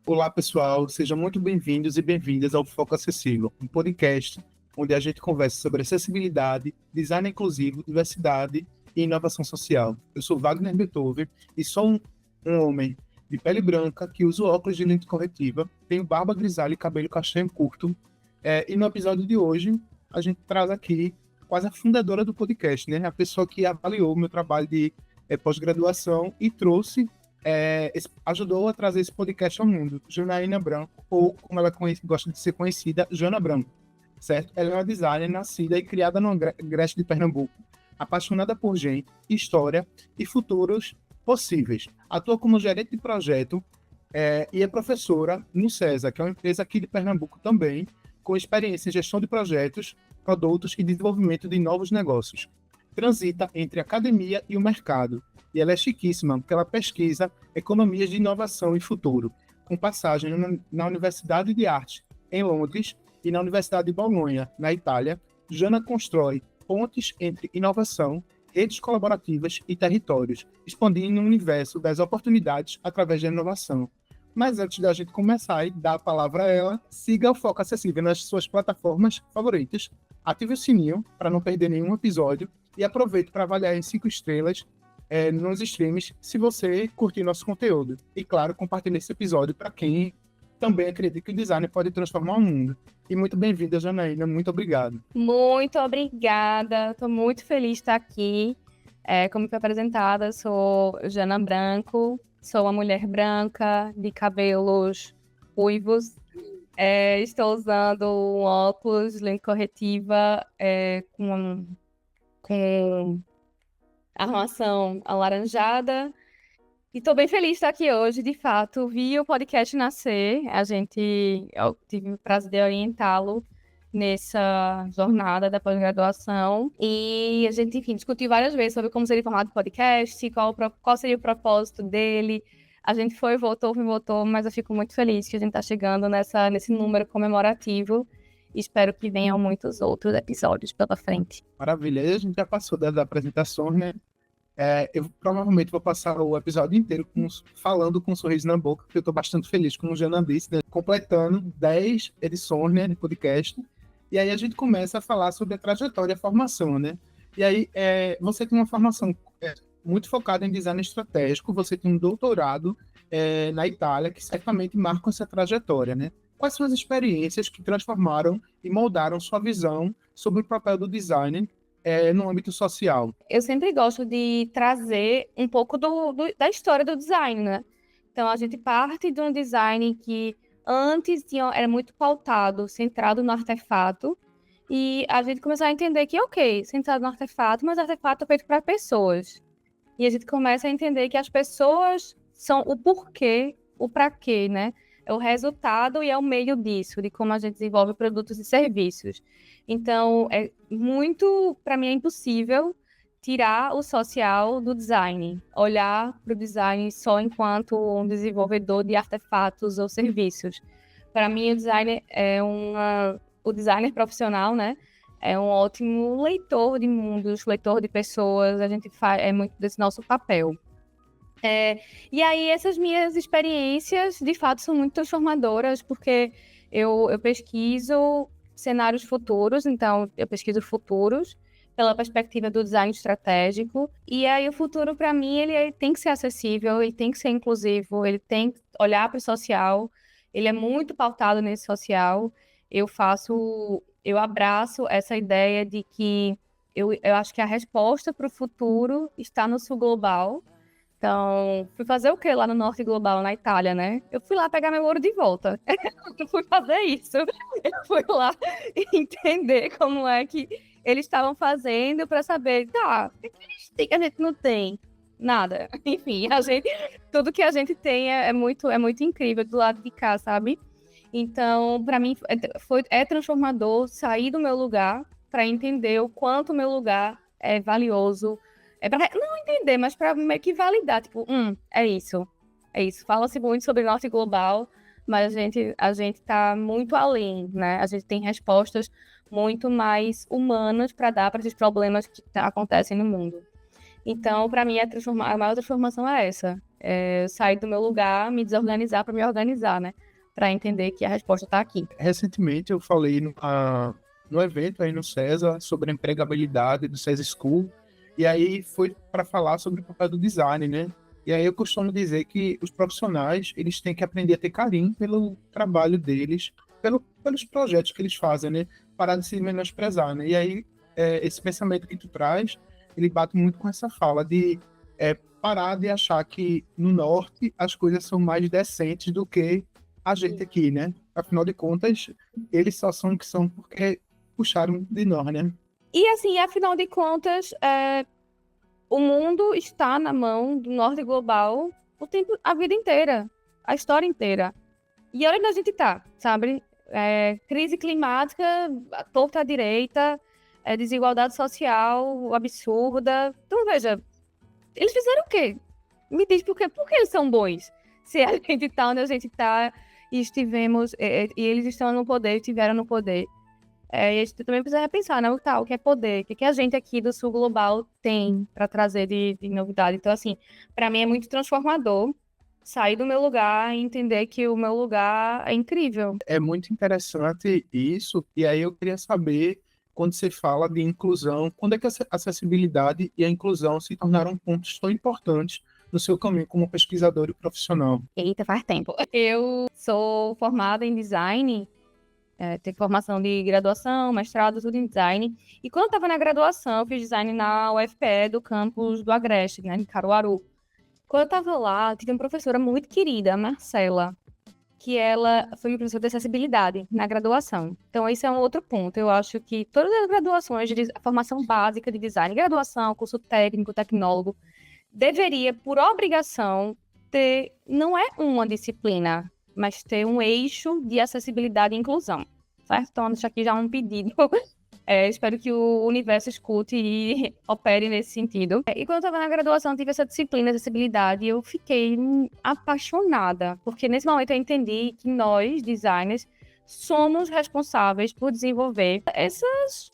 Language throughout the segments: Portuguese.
Olá, pessoal, sejam muito bem-vindos e bem-vindas ao Foco Acessível, um podcast onde a gente conversa sobre acessibilidade, design inclusivo, diversidade e inovação social. Eu sou Wagner Beethoven e sou um homem de pele branca que usa óculos de lente corretiva, tenho barba grisalha e cabelo castanho curto. E no episódio de hoje, a gente traz aqui quase a fundadora do podcast, né? A pessoa que avaliou o meu trabalho de pós-graduação e trouxe ajudou a trazer esse podcast ao mundo, Janaína Branco, ou como ela gosta de ser conhecida, Jana Branco, certo? Ela é uma designer nascida e criada no Agreste de Pernambuco, apaixonada por gente, história e futuros possíveis. Atua como gerente de projeto e é professora no CESA, que é uma empresa aqui de Pernambuco também, com experiência em gestão de projetos, produtos e desenvolvimento de novos negócios. Transita entre a academia e o mercado, e ela é chiquíssima, porque ela pesquisa economias de inovação e futuro, com passagem na Universidade de Arte, em Londres, e na Universidade de Bolonha, na Itália. Jana constrói pontes entre inovação, redes colaborativas e territórios, expandindo o universo das oportunidades através da inovação. Mas antes da gente começar e dar a palavra a ela, siga o Foco Acessível nas suas plataformas favoritas, ative o sininho para não perder nenhum episódio e aproveite para avaliar em 5 estrelas nos streams, se você curtir nosso conteúdo. E, claro, compartilhe esse episódio para quem também acredita que o design pode transformar o mundo. E muito bem-vinda, Janaína. Muito obrigado. Muito obrigada. Estou muito feliz de estar aqui. Como foi apresentada, sou Jana Branco, sou uma mulher branca, de cabelos ruivos. Estou usando um óculos, lente corretiva, com armação alaranjada. E estou bem feliz de estar aqui hoje, de fato. Vi o podcast nascer, eu tive o prazer de orientá-lo nessa jornada da pós-graduação. E a gente, enfim, discutiu várias vezes sobre como seria o formato do podcast, qual seria o propósito dele. A gente foi, voltou, mas eu fico muito feliz que a gente está chegando nesse número comemorativo. E espero que venham muitos outros episódios pela frente. Maravilha. E a gente já passou das apresentações, né? Eu provavelmente vou passar o episódio inteiro falando com um sorriso na boca, porque eu estou bastante feliz, como o Jana disse, né? Completando 10 edições, né, de podcast. E aí a gente começa a falar sobre a trajetória e a formação, né? E aí você tem uma formação muito focada em design estratégico, você tem um doutorado na Itália, que certamente marcam essa trajetória, né? Quais são as experiências que transformaram e moldaram sua visão sobre o papel do design no âmbito social? Eu sempre gosto de trazer um pouco da história do design, né? Então, a gente parte de um design que antes era muito pautado, centrado no artefato, e a gente começou a entender que, ok, centrado no artefato, mas artefato é feito para pessoas. E a gente começa a entender que as pessoas são o porquê, o para quê, né? É o resultado e é o meio disso, de como a gente desenvolve produtos e serviços. Então, para mim, é impossível tirar o social do design, olhar para o design só enquanto um desenvolvedor de artefatos ou serviços. Para mim, o designer profissional, né, é um ótimo leitor de mundos, leitor de pessoas. A gente é muito desse nosso papel. E aí, essas minhas experiências, de fato, são muito transformadoras, porque eu pesquiso cenários futuros, então eu pesquiso futuros pela perspectiva do design estratégico. E aí, o futuro, para mim, ele tem que ser acessível, ele tem que ser inclusivo, ele tem que olhar para o social, ele é muito pautado nesse social. Eu abraço essa ideia de que eu acho que a resposta para o futuro está no sul global. Então, fui fazer o quê lá no Norte Global, na Itália, né? Eu fui lá pegar meu ouro de volta. Eu fui fazer isso. Eu fui lá entender como é que eles estavam fazendo para saber, tá, o que eles têm que a gente não tem? Nada. Enfim, tudo que a gente tem é muito incrível do lado de cá, sabe? Então, para mim, é transformador sair do meu lugar para entender o quanto o meu lugar é valioso. Para não entender, mas para meio que validar, tipo, é isso. É isso. Fala-se muito sobre Norte Global, mas a gente tá muito além, né? A gente tem respostas muito mais humanas para dar para esses problemas que acontecem no mundo. Então, para mim, a maior transformação é essa. Eu sair do meu lugar, me desorganizar para me organizar, né? Para entender que a resposta está aqui. Recentemente eu falei no evento aí no César sobre a empregabilidade do César School, e aí foi para falar sobre o papel do design, né? E aí eu costumo dizer que os profissionais, eles têm que aprender a ter carinho pelo trabalho deles, pelos projetos que eles fazem, né? Parar de se menosprezar, né? E aí esse pensamento que tu traz, ele bate muito com essa fala de parar de achar que no norte as coisas são mais decentes do que a gente aqui, né? Afinal de contas, eles só são o que são porque puxaram de nós, né? E assim, afinal de contas, o mundo está na mão do norte global a vida inteira, a história inteira. E olha onde a gente tá, sabe? Crise climática, torta à direita, desigualdade social absurda. Então, veja, eles fizeram o quê? Me diz por quê? Por que eles são bons? Se a gente tá onde a gente tá e e eles estão no poder, estiveram no poder. E a gente também precisa repensar, né? O que é poder? O que a gente aqui do Sul Global tem para trazer de novidade? Então, assim, para mim é muito transformador sair do meu lugar e entender que o meu lugar é incrível. É muito interessante isso, e aí eu queria saber, quando você fala de inclusão, quando é que a acessibilidade e a inclusão se tornaram pontos tão importantes no seu caminho como pesquisador e profissional? Eita, faz tempo. Eu sou formada em design, tenho formação de graduação, mestrado, tudo em design. E quando eu estava na graduação, eu fiz design na UFPE do campus do Agreste, né, em Caruaru. Quando eu estava lá, tive uma professora muito querida, a Marcela, que ela foi minha professora de acessibilidade na graduação. Então, esse é um outro ponto. Eu acho que todas as graduações, a formação básica de design, graduação, curso técnico, tecnólogo, deveria, por obrigação, ter, não é uma disciplina, mas ter um eixo de acessibilidade e inclusão, certo? Então, deixo aqui já um pedido. Espero que o universo escute e opere nesse sentido. E quando eu estava na graduação, tive essa disciplina de acessibilidade e eu fiquei apaixonada, porque nesse momento eu entendi que nós, designers, somos responsáveis por desenvolver esses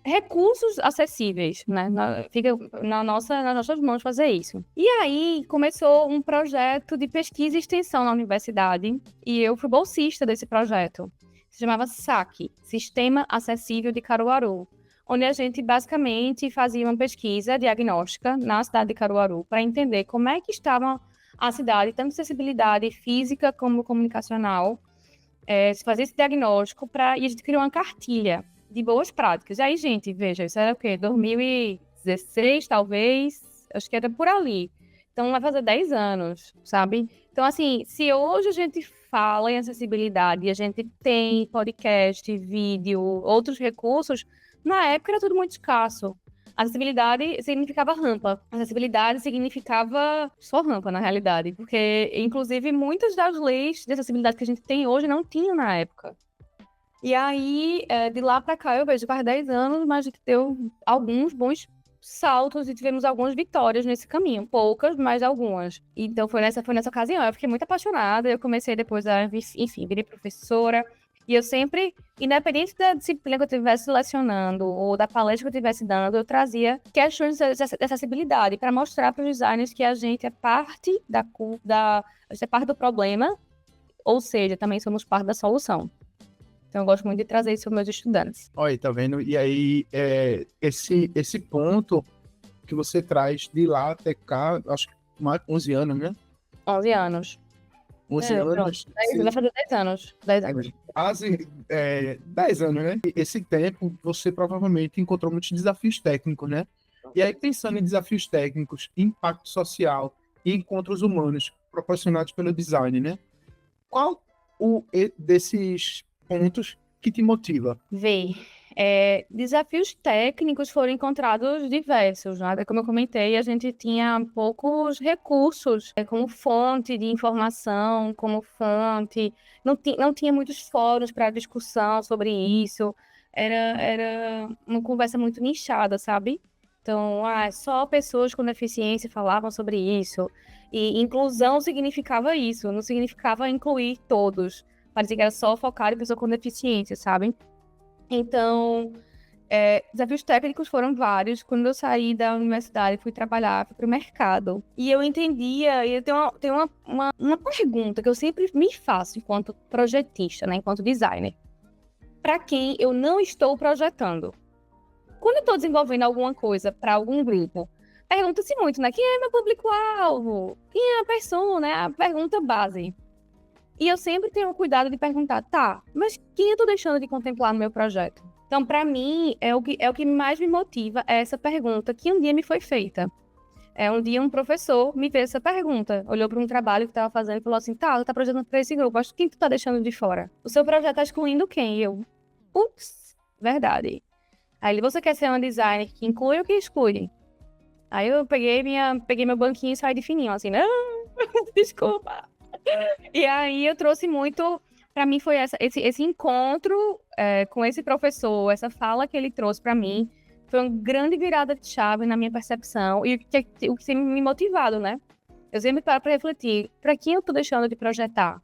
recursos acessíveis, né? Fica nas nossas mãos fazer isso. E aí começou um projeto de pesquisa e extensão na universidade e eu fui bolsista desse projeto. Se chamava SAC, Sistema Acessível de Caruaru, onde a gente basicamente fazia uma pesquisa diagnóstica na cidade de Caruaru para entender como é que estava a cidade, tanto de acessibilidade física como comunicacional, se fazia esse diagnóstico e a gente criou uma cartilha de boas práticas. E aí, gente, veja, isso era o quê? 2016, talvez? Acho que era por ali. Então, vai fazer 10 anos, sabe? Então, assim, se hoje a gente fala em acessibilidade e a gente tem podcast, vídeo, outros recursos, na época era tudo muito escasso. Acessibilidade significava rampa. Acessibilidade significava só rampa, na realidade. Porque, inclusive, muitas das leis de acessibilidade que a gente tem hoje não tinham na época. E aí, de lá para cá, eu vejo faz 10 anos, mas a gente deu alguns bons saltos e tivemos algumas vitórias nesse caminho. Poucas, mas algumas. Então, foi nessa ocasião. Eu fiquei muito apaixonada. Eu comecei depois enfim, virei professora. E eu sempre, independente da disciplina que eu estivesse selecionando ou da palestra que eu estivesse dando, eu trazia questões de acessibilidade para mostrar para os designers que a gente é parte a gente é parte do problema, ou seja, também somos parte da solução. Então, eu gosto muito de trazer isso para meus estudantes. Olha, tá vendo? E aí, esse ponto que você traz de lá até cá, acho que mais 11 anos, né? 11 anos. 11 anos. Vai fazer 10 anos. 10 anos. Quase 10 anos, né? E esse tempo, você provavelmente encontrou muitos desafios técnicos, né? E aí, pensando em desafios técnicos, impacto social e encontros humanos proporcionados pelo design, né? Qual desses pontos que te motiva? Desafios técnicos foram encontrados diversos, né? Como eu comentei, a gente tinha poucos recursos como fonte de informação, não tinha muitos fóruns para discussão sobre isso, era uma conversa muito nichada, sabe? Então, só pessoas com deficiência falavam sobre isso, e inclusão significava isso, não significava incluir todos. Parecia que era só focar em pessoa com deficiência, sabe? Então, Desafios técnicos foram vários. Quando eu saí da universidade, fui trabalhar, fui para o mercado. E eu entendia, e eu tenho uma pergunta que eu sempre me faço enquanto projetista, né, enquanto designer. Para quem eu não estou projetando? Quando eu estou desenvolvendo alguma coisa para algum grupo, pergunta-se muito, né? Quem é meu público-alvo? Quem é a persona? É a pergunta base. E eu sempre tenho cuidado de perguntar, tá, mas quem eu estou deixando de contemplar no meu projeto? Então, para mim, é o que mais me motiva, é essa pergunta que um dia me foi feita. Um dia um professor me fez essa pergunta, olhou para um trabalho que estava fazendo e falou assim, tá, você tá projetando para esse grupo, acho que quem tu tá deixando de fora? O seu projeto está excluindo quem? E eu, putz, verdade. Aí você quer ser um designer que inclui ou que exclui? Aí eu peguei meu banquinho e saí de fininho, assim, não, desculpa. E aí eu trouxe muito, para mim foi esse encontro com esse professor, essa fala que ele trouxe para mim, foi uma grande virada de chave na minha percepção e o que tem me motivado, né? Eu sempre paro para refletir, para quem eu tô deixando de projetar?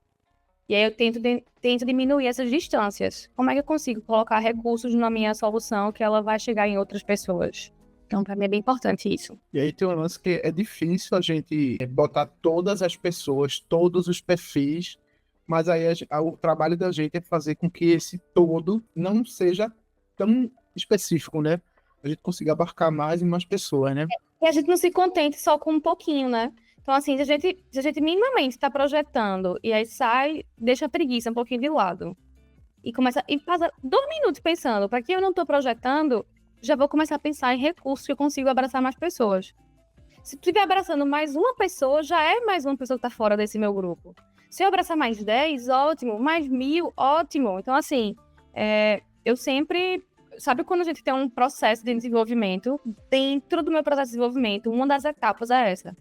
E aí eu tento diminuir essas distâncias. Como é que eu consigo colocar recursos na minha solução que ela vai chegar em outras pessoas? Então, para mim é bem importante isso. E aí tem um lance que é difícil a gente botar todas as pessoas, todos os perfis, mas aí o trabalho da gente é fazer com que esse todo não seja tão específico, né? A gente consiga abarcar mais e mais pessoas, né? E a gente não se contente só com um pouquinho, né? Então, assim, se a gente minimamente está projetando e aí sai, deixa a preguiça um pouquinho de lado e passa 2 minutos pensando, para que eu não estou projetando, já vou começar a pensar em recursos que eu consigo abraçar mais pessoas. Se tu estiver abraçando mais uma pessoa, já é mais uma pessoa que está fora desse meu grupo. Se eu abraçar mais 10, ótimo. Mais 1.000, ótimo. Então, assim, eu sempre... Sabe quando a gente tem um processo de desenvolvimento? Dentro do meu processo de desenvolvimento, uma das etapas é essa.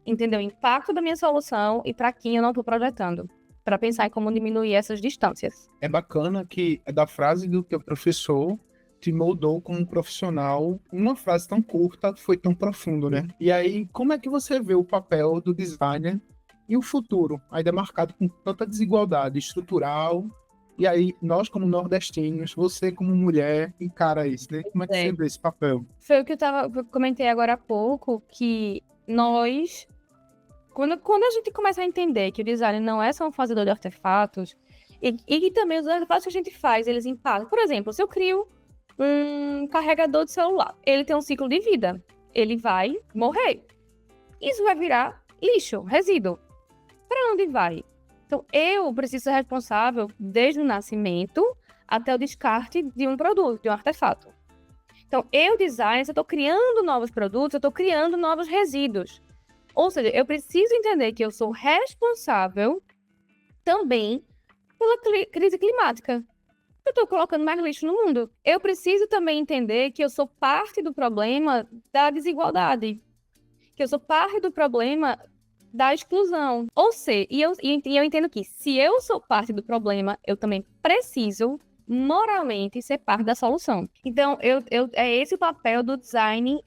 Entender o impacto da minha solução e para quem eu não estou projetando. Para pensar em como diminuir essas distâncias. É bacana que é da frase do teu professor te moldou como um profissional. Uma frase tão curta foi tão profundo, né? E aí, como é que você vê o papel do designer e o futuro, ainda marcado com tanta desigualdade estrutural? E aí, nós como nordestinos, você como mulher, encara isso, né? Como é que você vê esse papel? Foi o que eu comentei agora há pouco, que nós... Quando a gente começa a entender que o design não é só um fazedor de artefatos, e que também os artefatos que a gente faz, eles impactam. Por exemplo, se eu crio um carregador de celular, ele tem um ciclo de vida. Ele vai morrer. Isso vai virar lixo, resíduo. Para onde vai? Então, eu preciso ser responsável desde o nascimento até o descarte de um produto, de um artefato. Então, designer, se eu estou criando novos produtos, eu estou criando novos resíduos. Ou seja, eu preciso entender que eu sou responsável também pela crise climática. Eu estou colocando mais lixo no mundo. Eu preciso também entender que eu sou parte do problema da desigualdade. Que eu sou parte do problema da exclusão. Ou seja, e eu entendo que se eu sou parte do problema, eu também preciso moralmente ser parte da solução. Então, é esse o papel do design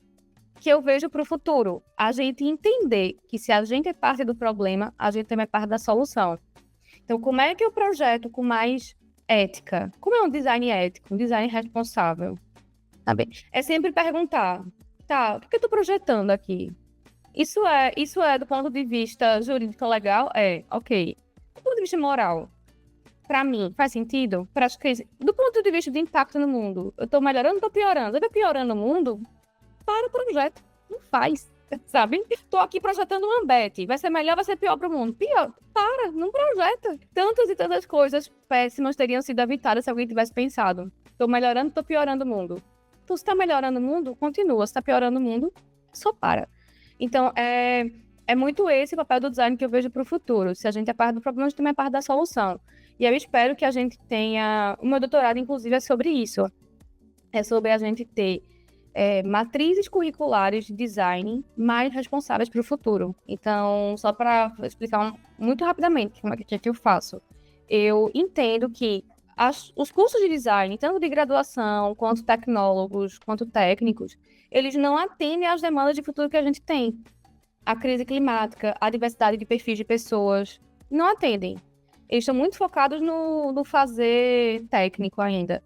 que eu vejo para o futuro. A gente entender que se a gente é parte do problema, a gente também é parte da solução. Então, como é que eu projeto com mais ética? Como é um design ético, um design responsável? Tá bem? É sempre perguntar, tá, o que eu estou projetando aqui? Isso é do ponto de vista jurídico legal? Ok. Do ponto de vista moral, para mim, faz sentido? Para as crises, do ponto de vista de impacto no mundo, eu estou melhorando ou estou piorando? Se eu estou piorando o mundo, para o projeto. Não faz, sabe? Tô aqui projetando um Ambete. Vai ser melhor, vai ser pior para o mundo. Pior. Para, não projeta. Tantas e tantas coisas péssimas teriam sido evitadas se alguém tivesse pensado. Tô melhorando, tô piorando o mundo. Então, se tá melhorando o mundo, continua. Se tá piorando o mundo, só para. Então, é muito esse o papel do design que eu vejo para o futuro. Se a gente é parte do problema, a gente também é parte da solução. E eu espero que a gente tenha... O meu doutorado, inclusive, é sobre isso. É sobre a gente ter matrizes curriculares de design mais responsáveis para o futuro. Então, só para explicar muito rapidamente como é que eu faço. Eu entendo que os cursos de design, tanto de graduação, quanto tecnólogos, quanto técnicos, eles não atendem às demandas de futuro que a gente tem. A crise climática, a diversidade de perfis de pessoas, não atendem. Eles estão muito focados no fazer técnico ainda.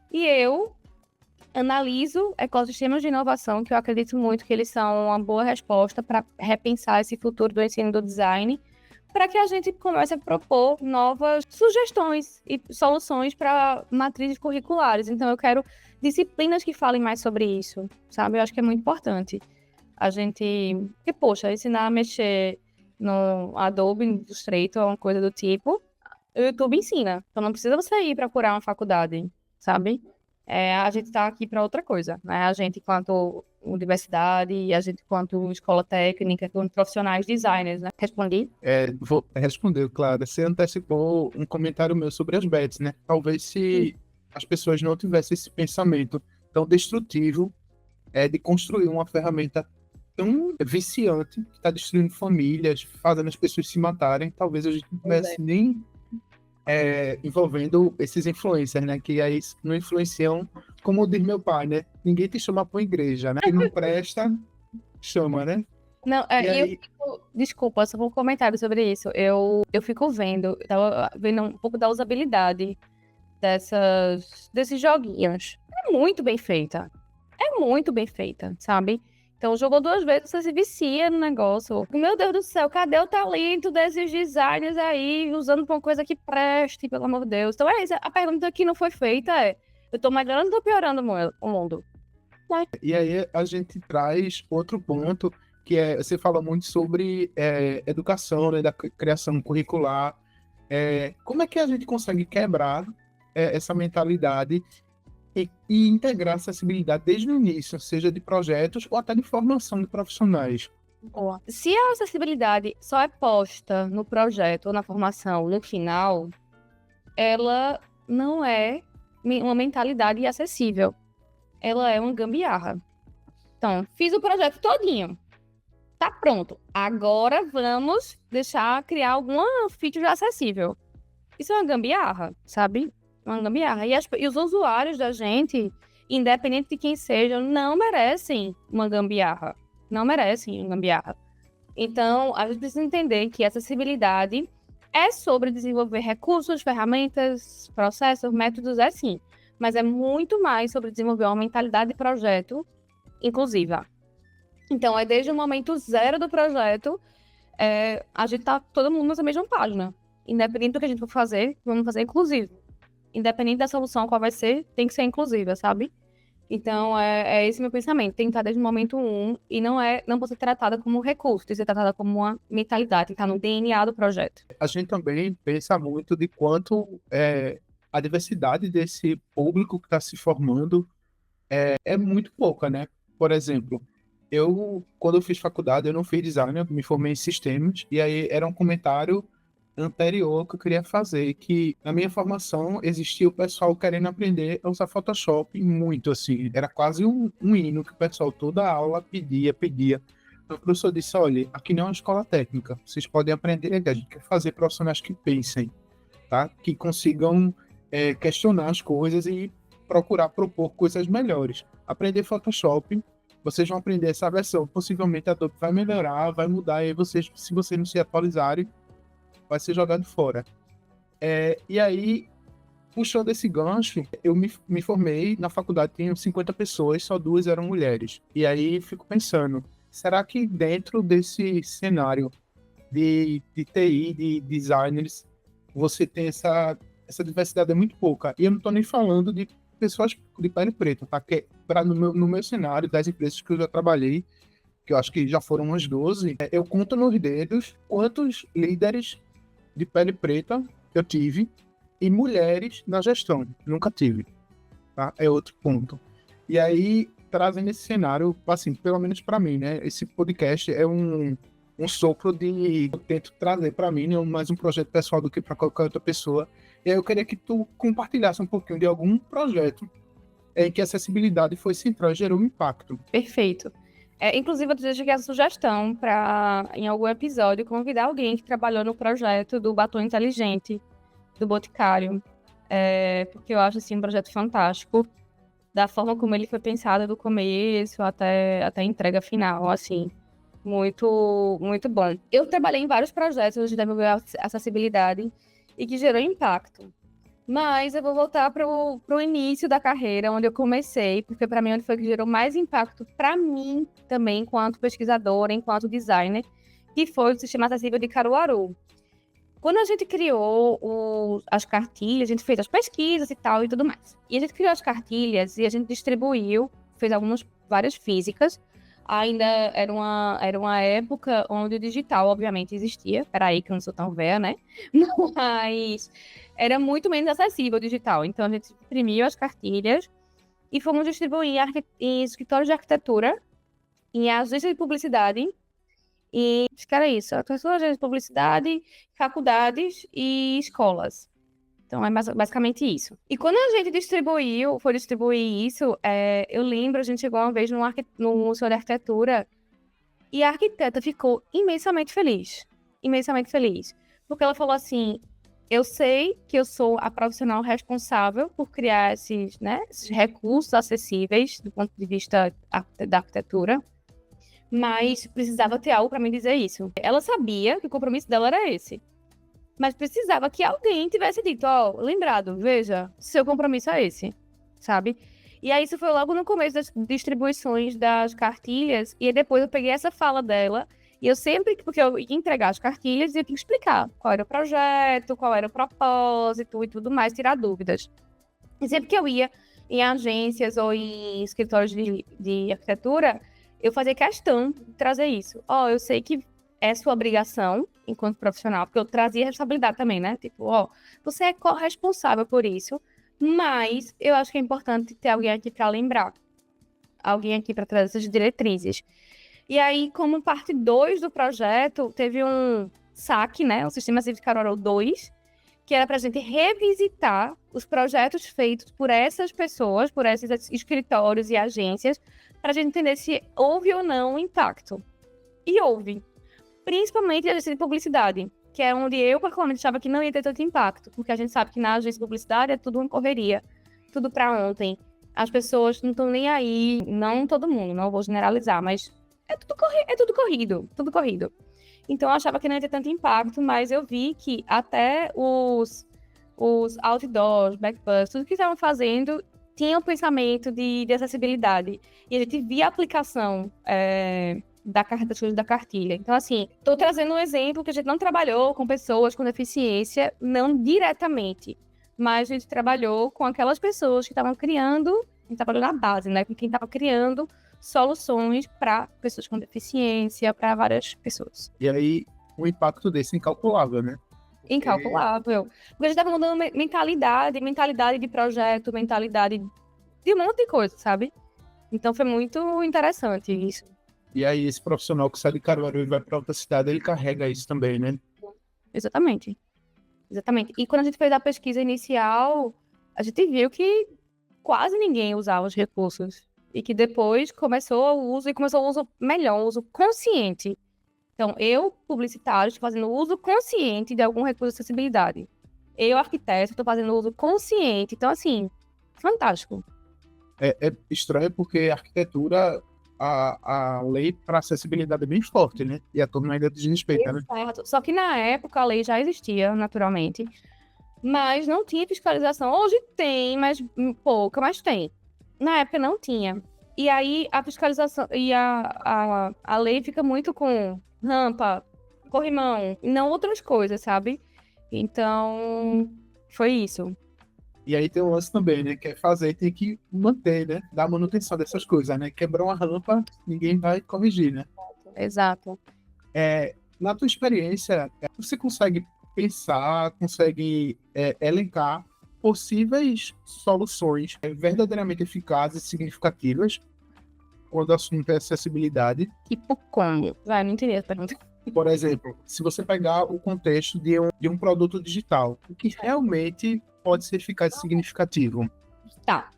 E eu analiso ecossistemas de inovação, que eu acredito muito que eles são uma boa resposta para repensar esse futuro do ensino do design, para que a gente comece a propor novas sugestões e soluções para matrizes curriculares. Então, eu quero disciplinas que falem mais sobre isso, sabe? Eu acho que é muito importante a gente... Porque, poxa, ensinar a mexer no Adobe Illustrator, uma coisa do tipo, o YouTube ensina. Então, não precisa você ir procurar uma faculdade, sabe? A gente está aqui para outra coisa, né? A gente, enquanto universidade, a gente, enquanto escola técnica, enquanto profissionais designers, né? Respondi? Vou responder, claro. Você antecipou um comentário meu sobre as bets, né? Talvez se as pessoas não tivessem esse pensamento tão destrutivo de construir uma ferramenta tão viciante, que está destruindo famílias, fazendo as pessoas se matarem, talvez a gente não tivesse nem envolvendo esses influencers, né? Que aí não influenciam, como diz meu pai, né? Ninguém te chama para igreja, né? Quem não presta, chama, né? Não, desculpa, só um comentário sobre isso. Eu fico vendo, tava vendo um pouco da usabilidade desses joguinhos. É muito bem feita. É muito bem feita, sabe? Então, jogou 2 vezes, você se vicia no negócio. Meu Deus do céu, cadê o talento desses designers aí, usando pra uma coisa que preste, pelo amor de Deus? Então, a pergunta que não foi feita eu tô melhorando ou tô piorando o mundo? E aí a gente traz outro ponto, que você fala muito sobre educação, né, da criação curricular. Como é que a gente consegue quebrar essa mentalidade e integrar a acessibilidade desde o início, seja de projetos ou até de formação de profissionais? Boa. Se a acessibilidade só é posta no projeto ou na formação no final, ela não é uma mentalidade acessível. Ela é uma gambiarra. Então, fiz o projeto todinho. Tá pronto. Agora vamos criar alguma feature acessível. Isso é uma gambiarra, sabe? Uma gambiarra. E os usuários da gente, independente de quem seja, não merecem uma gambiarra. Não merecem uma gambiarra. Então, a gente precisa entender que acessibilidade é sobre desenvolver recursos, ferramentas, processos, métodos, sim. Mas é muito mais sobre desenvolver uma mentalidade de projeto inclusiva. Então, desde o momento zero do projeto, a gente tá todo mundo nessa mesma página. Independente do que a gente for fazer, vamos fazer inclusivo. Independente da solução qual vai ser, tem que ser inclusiva, sabe? Então, é esse meu pensamento. Tem que estar desde o momento 1 e não pode ser tratada como um recurso, tem que ser tratada como uma mentalidade, tem que estar no DNA do projeto. A gente também pensa muito de quanto a diversidade desse público que está se formando é muito pouca, né? Por exemplo, quando eu fiz faculdade, eu não fiz design, eu me formei em sistemas, e aí era um comentário anterior que eu queria fazer, que na minha formação existia o pessoal querendo aprender a usar Photoshop muito, assim, era quase um hino que o pessoal toda a aula pedia. Então, o professor disse, olha, aqui não é uma escola técnica, vocês podem aprender, a gente quer fazer profissionais que pensem, tá? Que consigam questionar as coisas e procurar propor coisas melhores. Aprender Photoshop, vocês vão aprender essa versão, possivelmente a Adobe vai melhorar, vai mudar, e aí se vocês não se atualizarem, vai ser jogado fora. E aí, puxando esse gancho, eu me formei, na faculdade tinham 50 pessoas, só 2 eram mulheres. E aí fico pensando, será que dentro desse cenário de TI, de designers, você tem essa diversidade é muito pouca? E eu não estou nem falando de pessoas de pele preta, tá? Que no meu cenário, das empresas que eu já trabalhei, que eu acho que já foram umas 12, eu conto nos dedos quantos líderes de pele preta eu tive e mulheres na gestão. Nunca tive. Tá? É outro ponto. E aí, trazendo esse cenário, assim, pelo menos para mim, né? Esse podcast é um sopro de... Eu tento trazer para mim, né, mais um projeto pessoal do que para qualquer outra pessoa. E aí eu queria que tu compartilhasse um pouquinho de algum projeto em que a acessibilidade foi central e gerou um impacto. Perfeito. Inclusive, eu desejo que essa sugestão para, em algum episódio, convidar alguém que trabalhou no projeto do Batom Inteligente, do Boticário, porque eu acho assim, um projeto fantástico, da forma como ele foi pensado do começo até a entrega final, assim, muito, muito bom. Eu trabalhei em vários projetos de desenvolver acessibilidade e que gerou impacto. Mas eu vou voltar para o início da carreira, onde eu comecei, porque para mim onde foi que gerou mais impacto para mim também, enquanto pesquisadora, enquanto designer, que foi o Sistema Acessível de Caruaru. Quando a gente criou as cartilhas, a gente fez as pesquisas e tal e tudo mais. E a gente criou as cartilhas e a gente distribuiu, fez várias físicas. Ainda era uma época onde o digital, obviamente, existia. Peraí, que eu não sou tão velha, né? Mas era muito menos acessível o digital. Então, a gente imprimiu as cartilhas e fomos distribuir em escritórios de arquitetura, em agências de publicidade. E acho que era isso. Agências de publicidade, faculdades e escolas. Então, é basicamente isso. E quando a gente foi distribuir isso, eu lembro, a gente chegou uma vez no Museu de Arquitetura e a arquiteta ficou imensamente feliz. Imensamente feliz. Porque ela falou assim, eu sei que eu sou a profissional responsável por criar esses recursos acessíveis do ponto de vista da arquitetura, mas precisava ter algo para me dizer isso. Ela sabia que o compromisso dela era esse. Mas precisava que alguém tivesse dito, lembrado, veja, seu compromisso é esse, sabe? E aí isso foi logo no começo das distribuições das cartilhas, e aí depois eu peguei essa fala dela, e eu sempre, porque eu ia entregar as cartilhas, eu tinha que explicar qual era o projeto, qual era o propósito e tudo mais, tirar dúvidas. E sempre que eu ia em agências ou em escritórios de arquitetura, eu fazia questão de trazer isso. Eu sei que é sua obrigação enquanto profissional, porque eu trazia responsabilidade também, né? Tipo, você é corresponsável por isso, mas eu acho que é importante ter alguém aqui para lembrar, alguém aqui para trazer essas diretrizes. E aí, como parte 2 do projeto, teve um SAC, né? O Sistema Acessível de Caruaru 2, que era para a gente revisitar os projetos feitos por essas pessoas, por esses escritórios e agências, para a gente entender se houve ou não um impacto. E houve. Principalmente a agência de publicidade, que é onde eu, particularmente, achava que não ia ter tanto impacto, porque a gente sabe que na agência de publicidade é tudo uma correria, tudo para ontem. As pessoas não estão nem aí, não todo mundo, não vou generalizar, mas é tudo corrido, tudo corrido. Então eu achava que não ia ter tanto impacto, mas eu vi que até os outdoors, backbus, tudo que estavam fazendo tinha um pensamento de acessibilidade. E a gente via a aplicação da cartilha. Então, assim, estou trazendo um exemplo que a gente não trabalhou com pessoas com deficiência, não diretamente, mas a gente trabalhou com aquelas pessoas que estavam criando, a gente trabalhou na base, né? Com quem estava criando soluções para pessoas com deficiência, para várias pessoas. E aí, o impacto desse é incalculável, né? Incalculável. Porque a gente estava mudando mentalidade de projeto, mentalidade de um monte de coisa, sabe? Então foi muito interessante isso. E aí, esse profissional que sai de Caruaru e vai para outra cidade, ele carrega isso também, né? Exatamente. Exatamente. E quando a gente fez a pesquisa inicial, a gente viu que quase ninguém usava os recursos. E que depois começou o uso melhor, o uso consciente. Então, eu, publicitário, estou fazendo uso consciente de algum recurso de acessibilidade. Eu, arquiteto, estou fazendo uso consciente. Então, assim, fantástico. É estranho porque a arquitetura, a lei para acessibilidade é bem forte, né? E a turma ainda desrespeita, né? Exato. Só que na época a lei já existia, naturalmente, mas não tinha fiscalização. Hoje tem, mas pouca, mas tem. Na época não tinha. E aí a fiscalização e a lei fica muito com rampa, corrimão, e não outras coisas, sabe? Então, foi isso. E aí tem um lance também, né? Que é fazer, tem que manter, né? Dar manutenção dessas coisas, né? Quebrar uma rampa, ninguém vai corrigir, né? Exato. Na tua experiência, você consegue pensar, consegue elencar possíveis soluções verdadeiramente eficazes e significativas quando o assunto é acessibilidade? Tipo como? Vai, não entendi a pergunta. Por exemplo, se você pegar o contexto de um produto digital, o que realmente pode ser eficaz e significativo? Tá.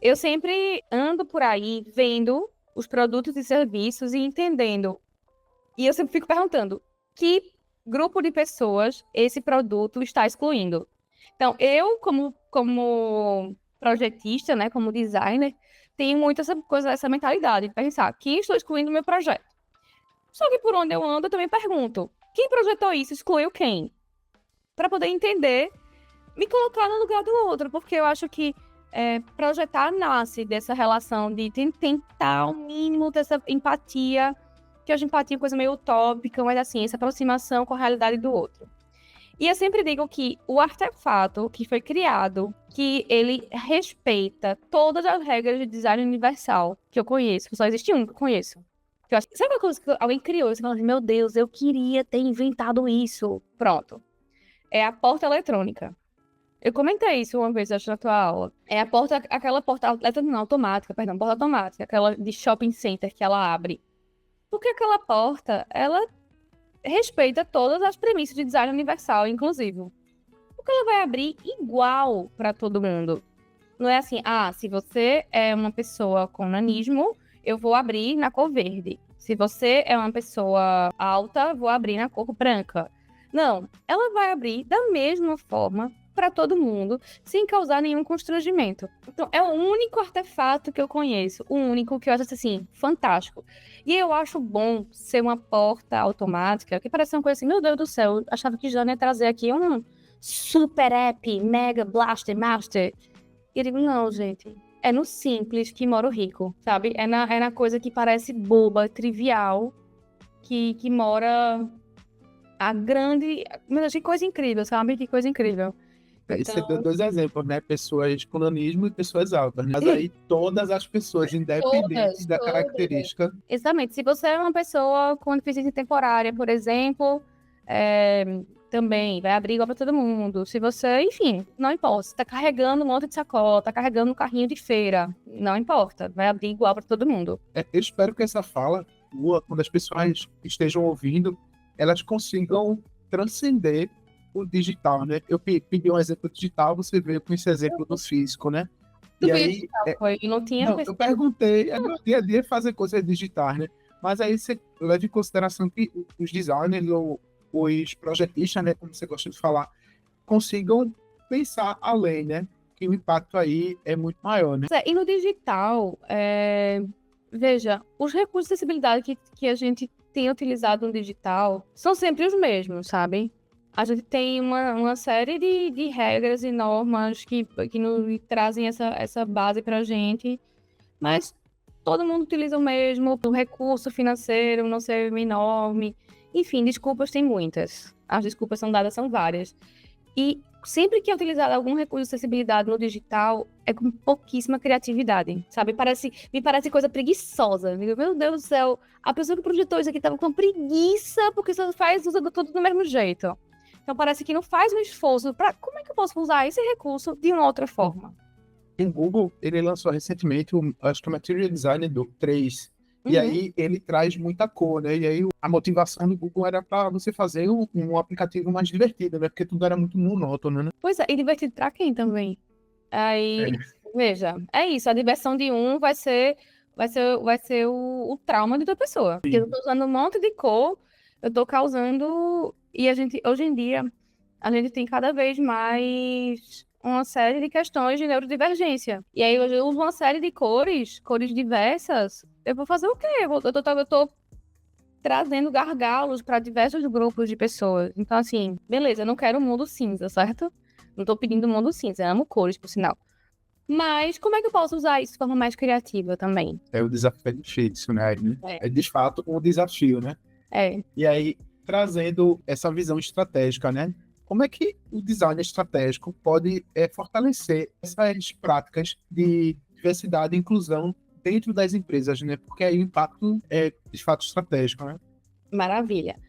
Eu sempre ando por aí vendo os produtos e serviços e entendendo. E eu sempre fico perguntando, que grupo de pessoas esse produto está excluindo? Então, eu, como projetista, né, como designer, tenho muito essa coisa, essa mentalidade de pensar, quem estou excluindo o meu projeto? Só que por onde eu ando, eu também pergunto, quem projetou isso excluiu quem? para poder entender, me colocar no lugar do outro, porque eu acho que projetar nasce dessa relação de tentar ao mínimo ter essa empatia, que hoje empatia é uma coisa meio utópica, mas assim, essa aproximação com a realidade do outro. E eu sempre digo que o artefato que foi criado, que ele respeita todas as regras de design universal que eu conheço, que só existe um que eu conheço. Que eu acho, sabe uma coisa que alguém criou? Você fala assim, meu Deus, eu queria ter inventado isso. Pronto. É a porta eletrônica. Eu comentei isso uma vez, acho, na tua aula. É a porta, aquela porta automática, perdão, porta automática, aquela de shopping center que ela abre. Porque aquela porta, ela respeita todas as premissas de design universal, inclusive. Porque ela vai abrir igual para todo mundo. Não é assim, se você é uma pessoa com nanismo, eu vou abrir na cor verde. Se você é uma pessoa alta, vou abrir na cor branca. Não, ela vai abrir da mesma forma para todo mundo, sem causar nenhum constrangimento. Então, é o único artefato que eu conheço, o único que eu acho assim, fantástico. E eu acho bom ser uma porta automática, que parece uma coisa assim, meu Deus do céu, eu achava que Jana ia trazer aqui um super app, mega blaster, master. E eu digo, não, gente, é no simples que mora o rico, sabe? É na coisa que parece boba, trivial, que mora a grande... Meu Deus, que coisa incrível, sabe? Que coisa incrível. Aí você deu 2 exemplos, né? Pessoas com nanismo e pessoas altas. Mas aí todas as pessoas, independentes da característica. Exatamente. Se você é uma pessoa com deficiência temporária, por exemplo, também vai abrir igual para todo mundo. Se você, enfim, não importa. Você tá carregando um monte de sacola, tá carregando um carrinho de feira, não importa. Vai abrir igual para todo mundo. Eu espero que essa fala, quando as pessoas estejam ouvindo, elas consigam transcender o digital, né? Eu pedi um exemplo digital, você veio com esse exemplo do físico, né? E aí, não tinha... não, eu perguntei, no dia a dia fazer coisas digitais, né? Mas aí você leva em consideração que os designers ou os projetistas, né, como você gosta de falar, consigam pensar além, né? Que o impacto aí é muito maior, né? E no digital, veja, os recursos de acessibilidade que a gente tem utilizado no digital são sempre os mesmos, sabe? A gente tem uma série de regras e normas que nos trazem essa base para a gente, mas todo mundo utiliza o mesmo, o recurso financeiro não ser enorme. Enfim, desculpas tem muitas. As desculpas são dadas, são várias. E sempre que é utilizado algum recurso de acessibilidade no digital, é com pouquíssima criatividade, sabe? Me parece coisa preguiçosa. Meu Deus do céu, a pessoa que projetou isso aqui estava com preguiça porque só usa tudo do mesmo jeito. Então parece que não faz um esforço para como é que eu posso usar esse recurso de uma outra forma. O Google, ele lançou recentemente acho que o Material Design do 3. E aí ele traz muita cor, né? E aí a motivação do Google era para você fazer um aplicativo mais divertido, né? Porque tudo era muito monótono, né? Pois é, e divertido para quem também? Aí, veja, é isso, a diversão de um vai ser o trauma de outra pessoa. Porque eu tô usando um monte de cor, eu tô causando... E hoje em dia, a gente tem cada vez mais uma série de questões de neurodivergência. E aí, hoje eu uso uma série de cores diversas. Eu vou fazer o quê? Eu tô trazendo gargalos para diversos grupos de pessoas. Então, assim, beleza, eu não quero um mundo cinza, certo? Não tô pedindo um mundo cinza, eu amo cores, por sinal. Mas como é que eu posso usar isso de forma mais criativa também? O desafio é difícil, né? É de fato um desafio, né? E aí, trazendo essa visão estratégica, né? Como é que o design estratégico pode fortalecer essas práticas de diversidade e inclusão dentro das empresas, né? Porque aí o impacto é, de fato, estratégico, né? Maravilha.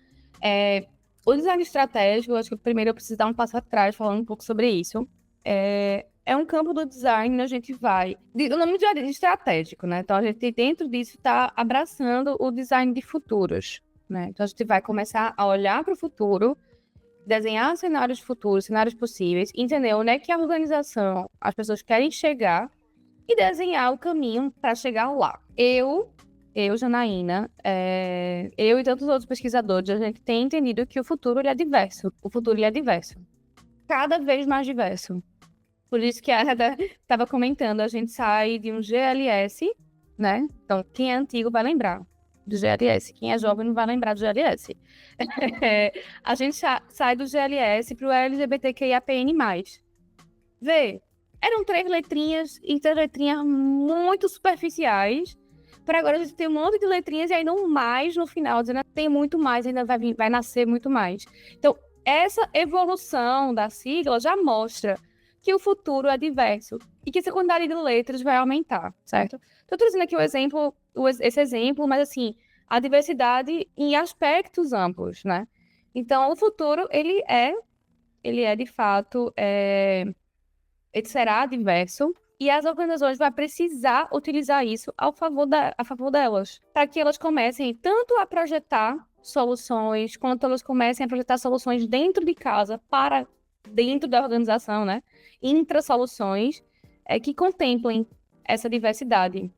O design estratégico, acho que primeiro eu preciso dar um passo atrás falando um pouco sobre isso. É um campo do design, a gente vai... O nome de estratégico, né? Então, a gente dentro disso está abraçando o design de futuros, né? Então, a gente vai começar a olhar para o futuro, desenhar cenários futuros, cenários possíveis, entender onde é que a organização, as pessoas querem chegar e desenhar o caminho para chegar lá. Eu, Janaína, eu e tantos outros pesquisadores, a gente tem entendido que o futuro ele é diverso. O futuro ele é diverso. Cada vez mais diverso. Por isso que a Ada estava comentando, a gente sai de um GLS, né? Então, quem é antigo vai lembrar. do GLS. Quem é jovem não vai lembrar do GLS. A gente sai do GLS para o LGBTQIAPN+. Vê, eram 3 letrinhas e 3 letrinhas muito superficiais. Para agora a gente tem um monte de letrinhas e ainda um mais no final, dizendo que tem muito mais, ainda vai nascer muito mais. Então, essa evolução da sigla já mostra que o futuro é diverso e que essa quantidade de letras vai aumentar, certo? Estou trazendo aqui esse exemplo, mas assim, a diversidade em aspectos amplos, né? Então, o futuro, ele é de fato, ele será diverso e as organizações vão precisar utilizar isso a favor delas, para que elas comecem tanto a projetar soluções, quanto elas comecem a projetar soluções dentro de casa, para dentro da organização, né? Intra-soluções que contemplem essa diversidade.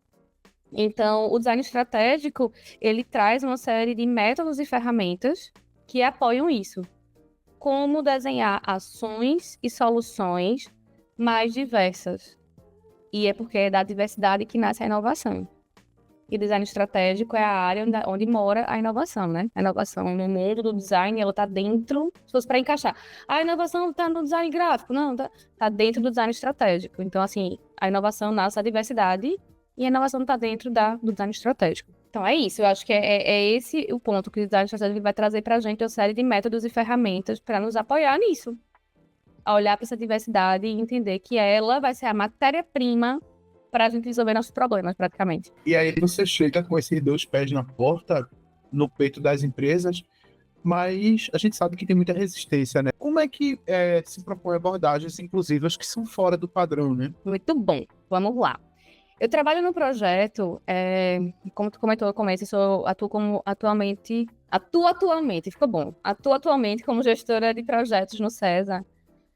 Então, o design estratégico, ele traz uma série de métodos e ferramentas que apoiam isso. Como desenhar ações e soluções mais diversas. E é porque é da diversidade que nasce a inovação. E design estratégico é a área onde mora a inovação, né? A inovação no mundo do design, ela está dentro, se fosse para encaixar. A inovação está no design gráfico, não, tá dentro do design estratégico. Então, assim, a inovação nasce da diversidade e a inovação está dentro do design estratégico. Então, é isso. Eu acho que é esse o ponto que o design estratégico vai trazer para a gente uma série de métodos e ferramentas para nos apoiar nisso. A olhar para essa diversidade e entender que ela vai ser a matéria-prima para a gente resolver nossos problemas, praticamente. E aí você chega com esses 2 pés na porta, no peito das empresas, mas a gente sabe que tem muita resistência, né? Como é que se propõe abordagens inclusivas que são fora do padrão, né? Muito bom. Vamos lá. Eu trabalho no projeto, como tu comentou no começo, atuo atualmente, ficou bom, atuo atualmente como gestora de projetos no César.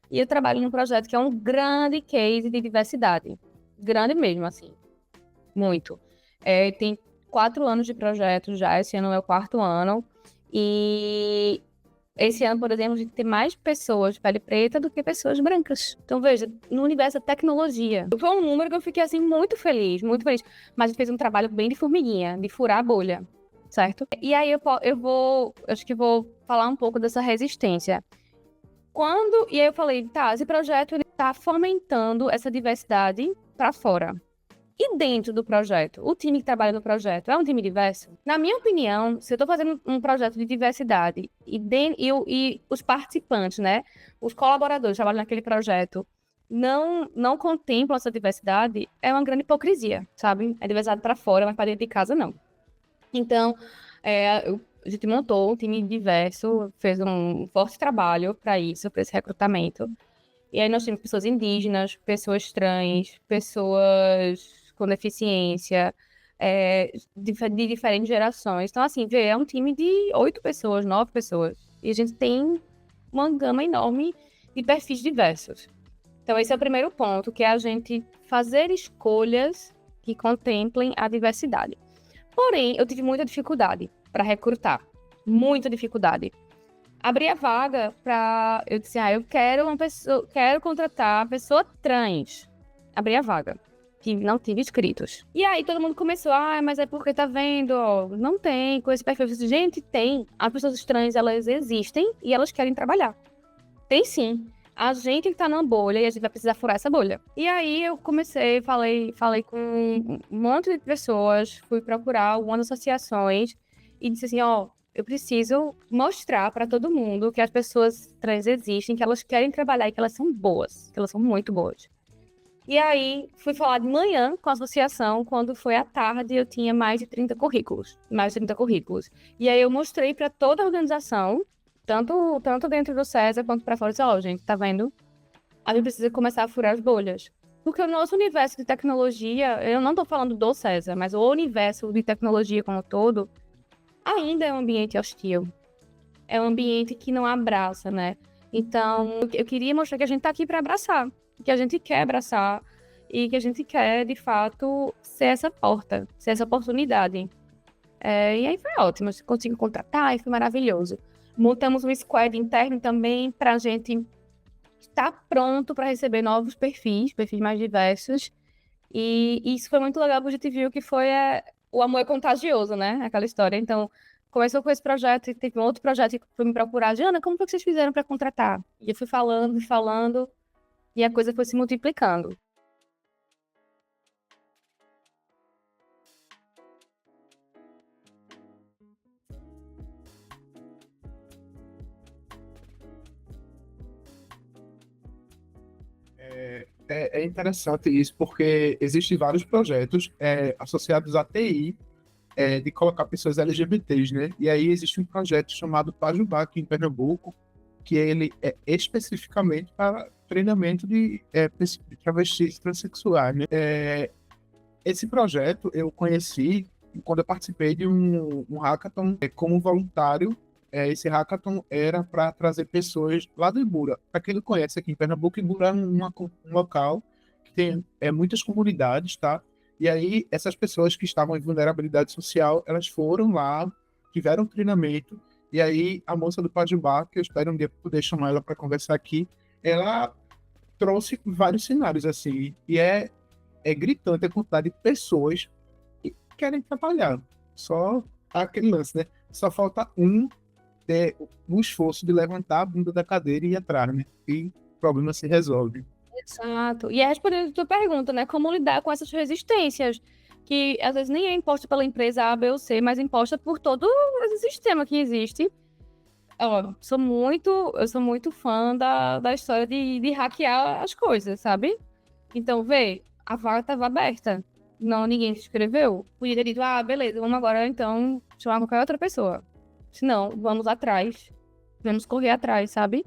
E eu trabalho num projeto que é um grande case de diversidade. Grande mesmo, assim. Muito. Tem 4 anos de projeto já, esse ano é o 4º ano. E esse ano, por exemplo, a gente tem mais pessoas de pele preta do que pessoas brancas. Então, veja, no universo da tecnologia. Foi um número que eu fiquei, assim, muito feliz, muito feliz. Mas a gente fez um trabalho bem de formiguinha, de furar a bolha, certo? E aí acho que vou falar um pouco dessa resistência. E aí eu falei, tá, esse projeto ele tá fomentando essa diversidade para fora. E dentro do projeto, o time que trabalha no projeto é um time diverso? Na minha opinião, se eu estou fazendo um projeto de diversidade e os participantes, né, os colaboradores que trabalham naquele projeto, não contemplam essa diversidade, é uma grande hipocrisia, sabe? É diversidade para fora, mas para dentro de casa, não. Então, a gente montou um time diverso, fez um forte trabalho para isso, para esse recrutamento. E aí nós temos pessoas indígenas, pessoas trans, pessoas com deficiência, de diferentes gerações. Então, assim, é um time de 8 pessoas, 9 pessoas. E a gente tem uma gama enorme de perfis diversos. Então, esse é o primeiro ponto, que é a gente fazer escolhas que contemplem a diversidade. Porém, eu tive muita dificuldade para recrutar. Muita dificuldade. Abri a vaga para... Eu disse, eu quero contratar uma pessoa trans. Abri a vaga. Não tive inscritos. E aí todo mundo começou, mas é porque tá vendo, ó, não tem com esse perfil. Eu disse, gente, tem. As pessoas trans, elas existem e elas querem trabalhar. Tem sim. A gente que tá na bolha e a gente vai precisar furar essa bolha. E aí eu falei com um monte de pessoas, fui procurar algumas associações e disse assim, eu preciso mostrar para todo mundo que as pessoas trans existem, que elas querem trabalhar e que elas são boas, que elas são muito boas. E aí, fui falar de manhã com a associação, quando foi à tarde eu tinha mais de 30 currículos. E aí eu mostrei para toda a organização, tanto dentro do César quanto para fora, disse, gente, tá vendo? A gente precisa começar a furar as bolhas. Porque o nosso universo de tecnologia, eu não tô falando do César, mas o universo de tecnologia como um todo, ainda é um ambiente hostil. É um ambiente que não abraça, né? Então, eu queria mostrar que a gente tá aqui para abraçar. Que a gente quer abraçar e que a gente quer, de fato, ser essa porta, ser essa oportunidade. E aí foi ótimo, eu consegui contratar e foi maravilhoso. Montamos um squad interno também para a gente estar pronto para receber novos perfis mais diversos. E isso foi muito legal, porque a gente viu que foi o amor é contagioso, né? Aquela história. Então, começou com esse projeto e teve um outro projeto que foi me procurar. Jana, como foi que vocês fizeram para contratar? E eu fui falando, e a coisa foi se multiplicando. É interessante isso, porque existem vários projetos associados à TI, de colocar pessoas LGBTs, né? E aí existe um projeto chamado Pajubá, aqui em Pernambuco, que ele é especificamente para treinamento de travestis e transexuais, né? Esse projeto eu conheci quando eu participei de um hackathon como voluntário. Esse hackathon era para trazer pessoas lá do Ibura. Para quem não conhece, aqui em Pernambuco, Ibura é um local que tem muitas comunidades, tá? E aí, essas pessoas que estavam em vulnerabilidade social, elas foram lá, tiveram treinamento, e aí a moça do Pajubá, que eu espero um dia poder chamar ela para conversar aqui, ela trouxe vários cenários, assim, e é gritante a quantidade de pessoas que querem trabalhar. Só aquele lance, né? Só falta ter um esforço de levantar a bunda da cadeira e ir atrás, né? E o problema se resolve. Exato. E é respondendo a tua pergunta, né? Como lidar com essas resistências, que às vezes nem é imposta pela empresa A, B ou C, mas imposta por todo esse sistema que existe. Ó, eu sou muito fã da história de hackear as coisas, sabe? Então, vê, a vaga estava aberta. Não, ninguém se inscreveu. Podia ter dito, ah, beleza, vamos agora então chamar qualquer outra pessoa. Se não, vamos atrás. Vamos correr atrás, sabe?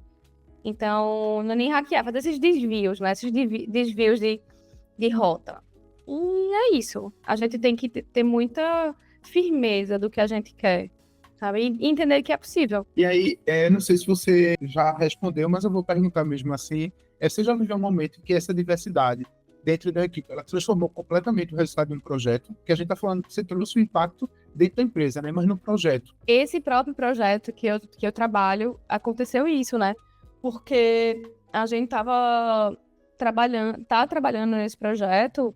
Então, não é nem hackear, fazer esses desvios, né? Esses desvios de rota. E é isso. A gente tem que ter muita firmeza do que a gente quer, sabe? E entender que é possível. E aí, não sei se você já respondeu, mas eu vou perguntar mesmo assim. Você já viveu um momento em que essa diversidade dentro da equipe, ela transformou completamente o resultado de um projeto? Que a gente está falando que você trouxe o impacto dentro da empresa, né? Mas no projeto. Esse próprio projeto que eu trabalho, aconteceu isso, né? Porque a gente tá trabalhando nesse projeto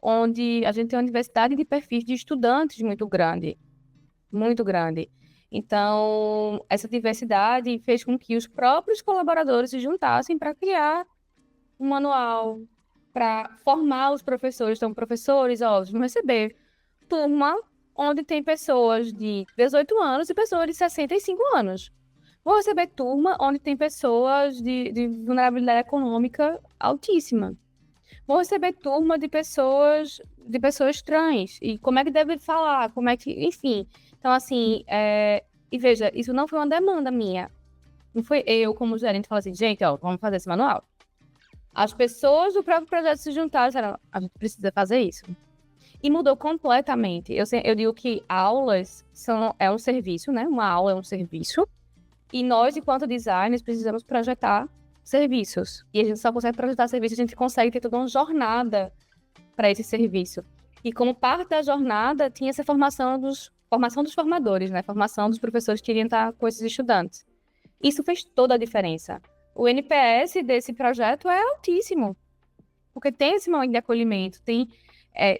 onde a gente tem uma diversidade de perfis de estudantes muito grande, muito grande. Então, essa diversidade fez com que os próprios colaboradores se juntassem para criar um manual, para formar os professores. Então, professores, ó, vão receber turma onde tem pessoas de 18 anos e pessoas de 65 anos. Vou receber turma onde tem pessoas de vulnerabilidade econômica altíssima. Vou receber turma de pessoas trans. E como é que deve falar, como é que, enfim. Então, assim, e veja, isso não foi uma demanda minha. Não foi eu, como gerente, falar assim, gente, ó, vamos fazer esse manual. As pessoas do próprio projeto se juntaram e disseram, a gente precisa fazer isso. E mudou completamente. Eu digo que aulas é um serviço, né? Uma aula é um serviço. E nós, enquanto designers, precisamos projetar serviços. E a gente só consegue projetar serviços, a gente consegue ter toda uma jornada para esse serviço. E como parte da jornada, tinha essa formação dos formadores, né? Formação dos professores que iriam estar com esses estudantes. Isso fez toda a diferença. O NPS desse projeto é altíssimo. Porque tem esse momento de acolhimento, tem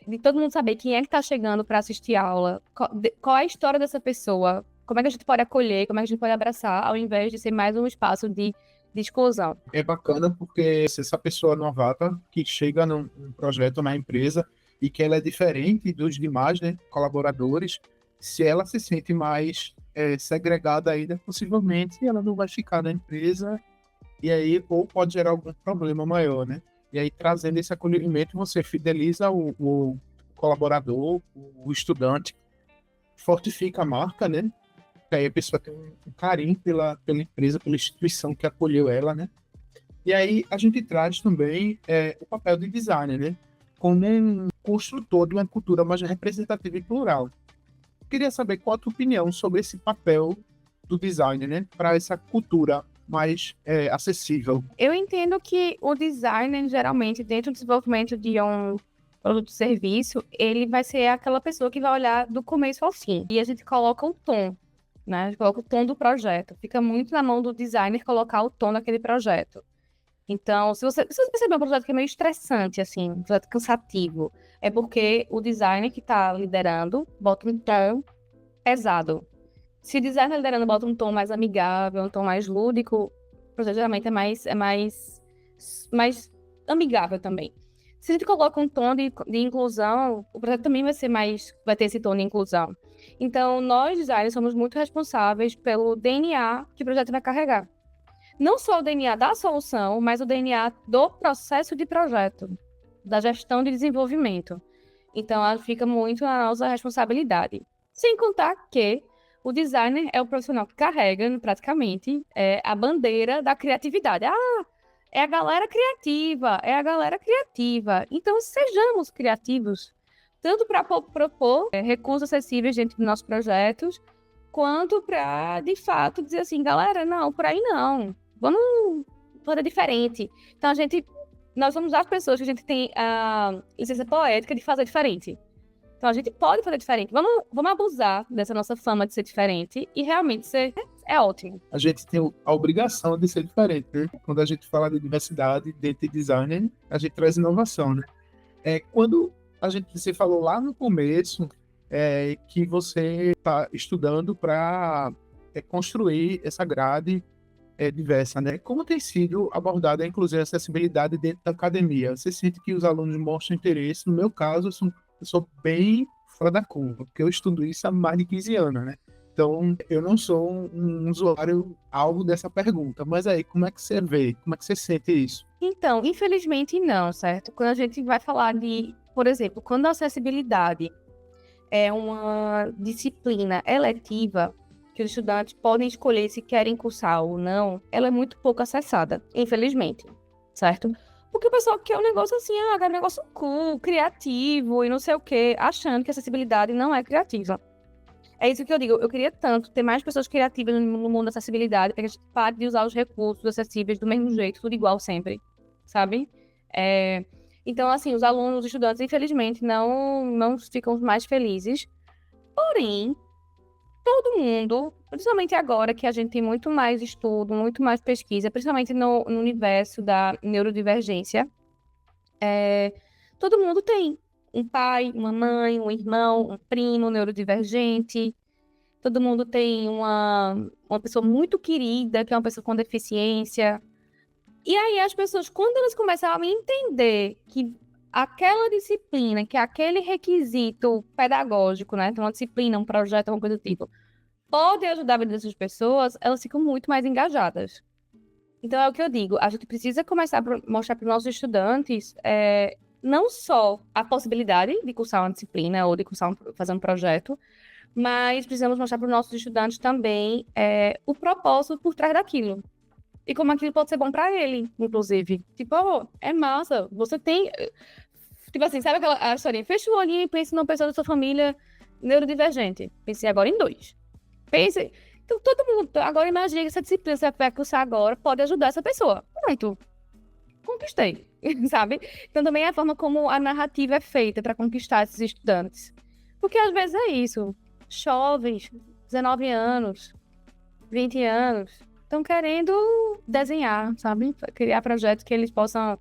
de todo mundo saber quem é que está chegando para assistir a aula, qual é a história dessa pessoa, como é que a gente pode acolher, como é que a gente pode abraçar, ao invés de ser mais um espaço de exclusão. É bacana porque se essa pessoa novata que chega num projeto na empresa e que ela é diferente dos demais, né, colaboradores, se ela se sente mais segregada ainda, possivelmente ela não vai ficar na empresa e aí ou pode gerar algum problema maior, né? E aí, trazendo esse acolhimento, você fideliza o colaborador, o estudante, fortifica a marca, né? Que aí a pessoa tem um carinho pela empresa, pela instituição que acolheu ela, né? E aí a gente traz também o papel do designer, né? Como um construtor de uma cultura mais representativa e plural. Queria saber qual a tua opinião sobre esse papel do designer, né? Para essa cultura mais acessível. Eu entendo que o designer, geralmente, dentro do desenvolvimento de um produto ou serviço, ele vai ser aquela pessoa que vai olhar do começo ao fim. E a gente coloca o tom, né? A gente coloca o tom do projeto. Fica muito na mão do designer colocar o tom daquele projeto. Então, se você perceber um projeto que é meio estressante, assim, um projeto cansativo, é porque o designer que está liderando bota um tom pesado. Se o designer liderando bota um tom mais amigável, um tom mais lúdico, o projeto geralmente mais amigável também. Se a gente coloca um tom de inclusão, o projeto também vai ter esse tom de inclusão. Então, nós, designers, somos muito responsáveis pelo DNA que o projeto vai carregar. Não só o DNA da solução, mas o DNA do processo de projeto, da gestão de desenvolvimento. Então, fica muito na nossa responsabilidade. Sem contar que o designer é o profissional que carrega, praticamente, a bandeira da criatividade. É a galera criativa, é a galera criativa. Então, sejamos criativos, tanto para propor recursos acessíveis dentro dos nossos projetos, quanto para, de fato, dizer assim, galera, não, por aí não. Vamos fazer diferente. Então, nós somos as pessoas que a gente tem a licença poética de fazer diferente. Então, a gente pode fazer diferente. Vamos abusar dessa nossa fama de ser diferente e realmente ser... É ótimo. A gente tem a obrigação de ser diferente, né? Quando a gente fala de diversidade dentro de design, a gente traz inovação, né? Quando você falou lá no começo que você está estudando para construir essa grade diversa, né? Como tem sido abordada a inclusão e a acessibilidade dentro da academia? Você sente que os alunos mostram interesse? No meu caso, eu sou bem fora da curva, porque eu estudo isso há mais de 15 anos, né? Então, eu não sou um usuário alvo dessa pergunta. Mas aí, como é que você vê? Como é que você sente isso? Então, infelizmente não, certo? Quando a gente vai falar por exemplo, quando a acessibilidade é uma disciplina eletiva, que os estudantes podem escolher se querem cursar ou não, ela é muito pouco acessada, infelizmente, certo? Porque o pessoal quer um negócio assim, quer um negócio cool, criativo e não sei o quê, achando que a acessibilidade não é criativa. É isso que eu digo, eu queria tanto ter mais pessoas criativas no mundo da acessibilidade, para que a gente pare de usar os recursos acessíveis do mesmo jeito, tudo igual sempre, sabe? Então, assim, os alunos, os estudantes, infelizmente, não ficam mais felizes. Porém, todo mundo, principalmente agora que a gente tem muito mais estudo, muito mais pesquisa, principalmente no universo da neurodivergência, todo mundo tem um pai, uma mãe, um irmão, um primo neurodivergente. Todo mundo tem uma pessoa muito querida, que é uma pessoa com deficiência. E aí as pessoas, quando elas começam a entender que aquela disciplina, que aquele requisito pedagógico, né? Então, uma disciplina, um projeto, uma coisa do tipo, pode ajudar a vida dessas pessoas, elas ficam muito mais engajadas. Então, é o que eu digo, a gente precisa começar a mostrar para os nossos estudantes não só a possibilidade de cursar uma disciplina ou de fazer um projeto, mas precisamos mostrar para os nossos estudantes também o propósito por trás daquilo. E como aquilo pode ser bom para ele, inclusive. Tipo, é massa, você tem... Tipo assim, sabe aquela historinha? Fecha o olhinho e pense numa pessoa da sua família neurodivergente. Pensei agora em 2. Pense... Então, todo mundo... Agora imagine que essa disciplina que você vai cursar agora pode ajudar essa pessoa. Pronto. Conquistei, sabe? Então, também é a forma como a narrativa é feita para conquistar esses estudantes. Porque, às vezes, é isso. Jovens, 19 anos, 20 anos, estão querendo desenhar, sabe? Criar projetos que eles possam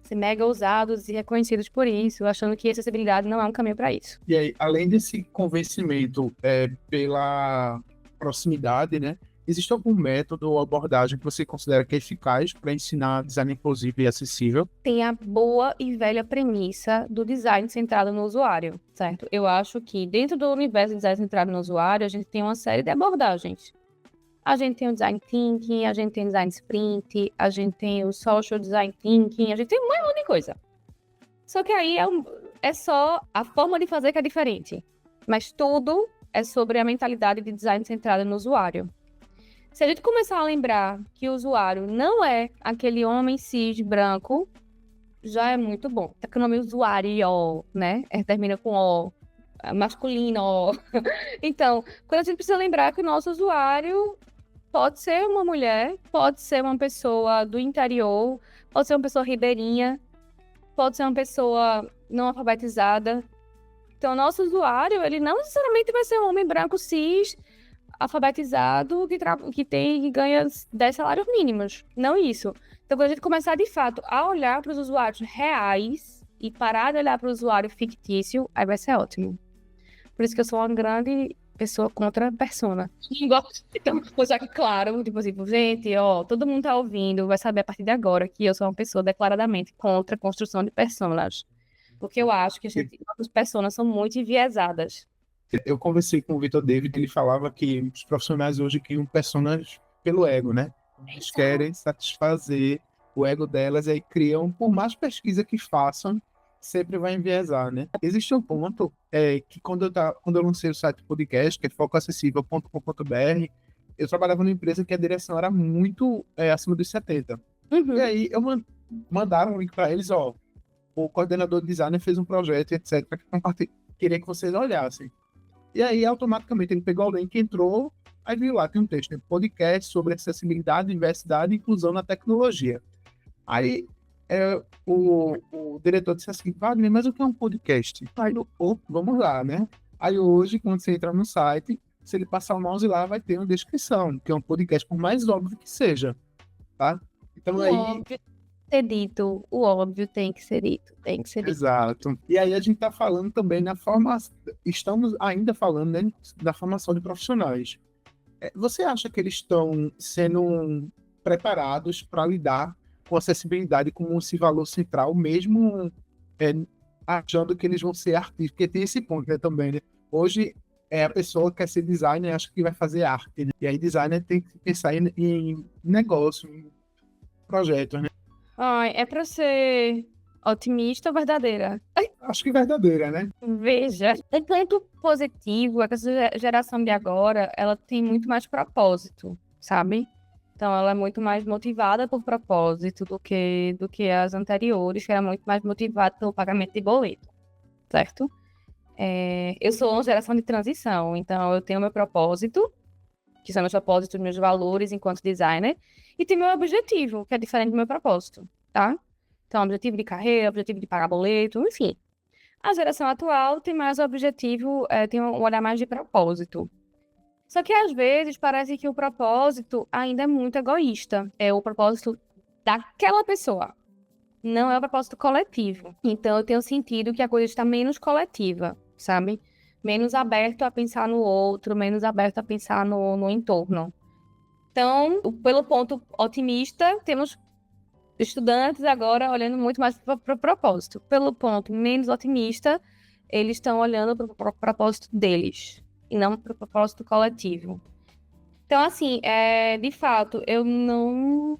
ser mega ousados e reconhecidos por isso, achando que acessibilidade não é um caminho para isso. E aí, além desse convencimento pela proximidade, né? Existe algum método ou abordagem que você considera que é eficaz para ensinar design inclusivo e acessível? Tem a boa e velha premissa do design centrado no usuário, certo? Eu acho que dentro do universo do design centrado no usuário, a gente tem uma série de abordagens. A gente tem o design thinking, a gente tem o design sprint, a gente tem o social design thinking, a gente tem um monte de coisa. Só que aí é só a forma de fazer que é diferente. Mas tudo é sobre a mentalidade de design centrado no usuário. Se a gente começar a lembrar que o usuário não é aquele homem cis branco, já é muito bom. Tá com o nome usuário, né? Termina com O, masculino. Então, quando a gente precisa lembrar que o nosso usuário pode ser uma mulher, pode ser uma pessoa do interior, pode ser uma pessoa ribeirinha, pode ser uma pessoa não alfabetizada. Então, o nosso usuário, ele não necessariamente vai ser um homem branco cis, alfabetizado que ganha 10 salários mínimos. Não isso. Então, quando a gente começar, de fato, a olhar para os usuários reais e parar de olhar para o usuário fictício, aí vai ser ótimo. Por isso que eu sou uma grande pessoa contra a persona. Não gosto de ter uma coisa claro, tipo assim, gente, ó, todo mundo tá ouvindo, vai saber a partir de agora que eu sou uma pessoa declaradamente contra a construção de personas. Porque eu acho que as personas são muito enviesadas. Eu conversei com o Vitor David, ele falava que os profissionais hoje criam personas pelo ego, né? Eles querem satisfazer o ego delas e aí criam, por mais pesquisa que façam, sempre vai enviesar, né? Existe um ponto que quando eu lancei o site podcast, que é focoacessível.com.br, eu trabalhava numa empresa que a direção era muito acima dos 70. Uhum. E aí eu mandaram um link para eles, ó, o coordenador de design fez um projeto, etc, que queria que vocês olhassem. E aí, automaticamente, ele pegou o link, entrou, aí viu lá, tem um texto, né? Podcast sobre acessibilidade, diversidade e inclusão na tecnologia. Aí, o diretor disse assim, Wagner, mas o que é um podcast? Aí, vamos lá, né? Aí, hoje, quando você entra no site, se ele passar o mouse lá, vai ter uma descrição, que é um podcast, por mais óbvio que seja, tá? Então, aí... Óbvio ser dito, o óbvio tem que ser dito, tem que ser dito. Exato. E aí a gente está falando também na formação, estamos ainda falando, né, da formação de profissionais. Você acha que eles estão sendo preparados para lidar com acessibilidade como esse valor central, mesmo achando que eles vão ser artistas? Porque tem esse ponto, né, também, né? Hoje, a pessoa quer ser designer, acha que vai fazer arte, né? E aí designer tem que pensar em negócio, em projetos, né? Ai, é pra ser otimista ou verdadeira? Acho que verdadeira, né? Veja, um ponto positivo é que essa geração de agora, ela tem muito mais propósito, sabe? Então, ela é muito mais motivada por propósito do que as anteriores, que era muito mais motivada pelo pagamento de boleto, certo? Eu sou uma geração de transição, então eu tenho meu propósito, que são meus propósitos, meus valores enquanto designer, e tenho meu objetivo, que é diferente do meu propósito, tá? Então, objetivo de carreira, objetivo de pagar boleto, enfim. A geração atual tem mais o objetivo, tem um olhar mais de propósito. Só que, às vezes, parece que o propósito ainda é muito egoísta. É o propósito daquela pessoa. Não é o propósito coletivo. Então, eu tenho sentido que a coisa está menos coletiva, sabe? Menos aberto a pensar no outro, menos aberto a pensar no entorno. Então, pelo ponto otimista, temos estudantes agora olhando muito mais para o propósito. Pelo ponto menos otimista, eles estão olhando para o propósito deles e não para o propósito coletivo. Então, assim, de fato, eu não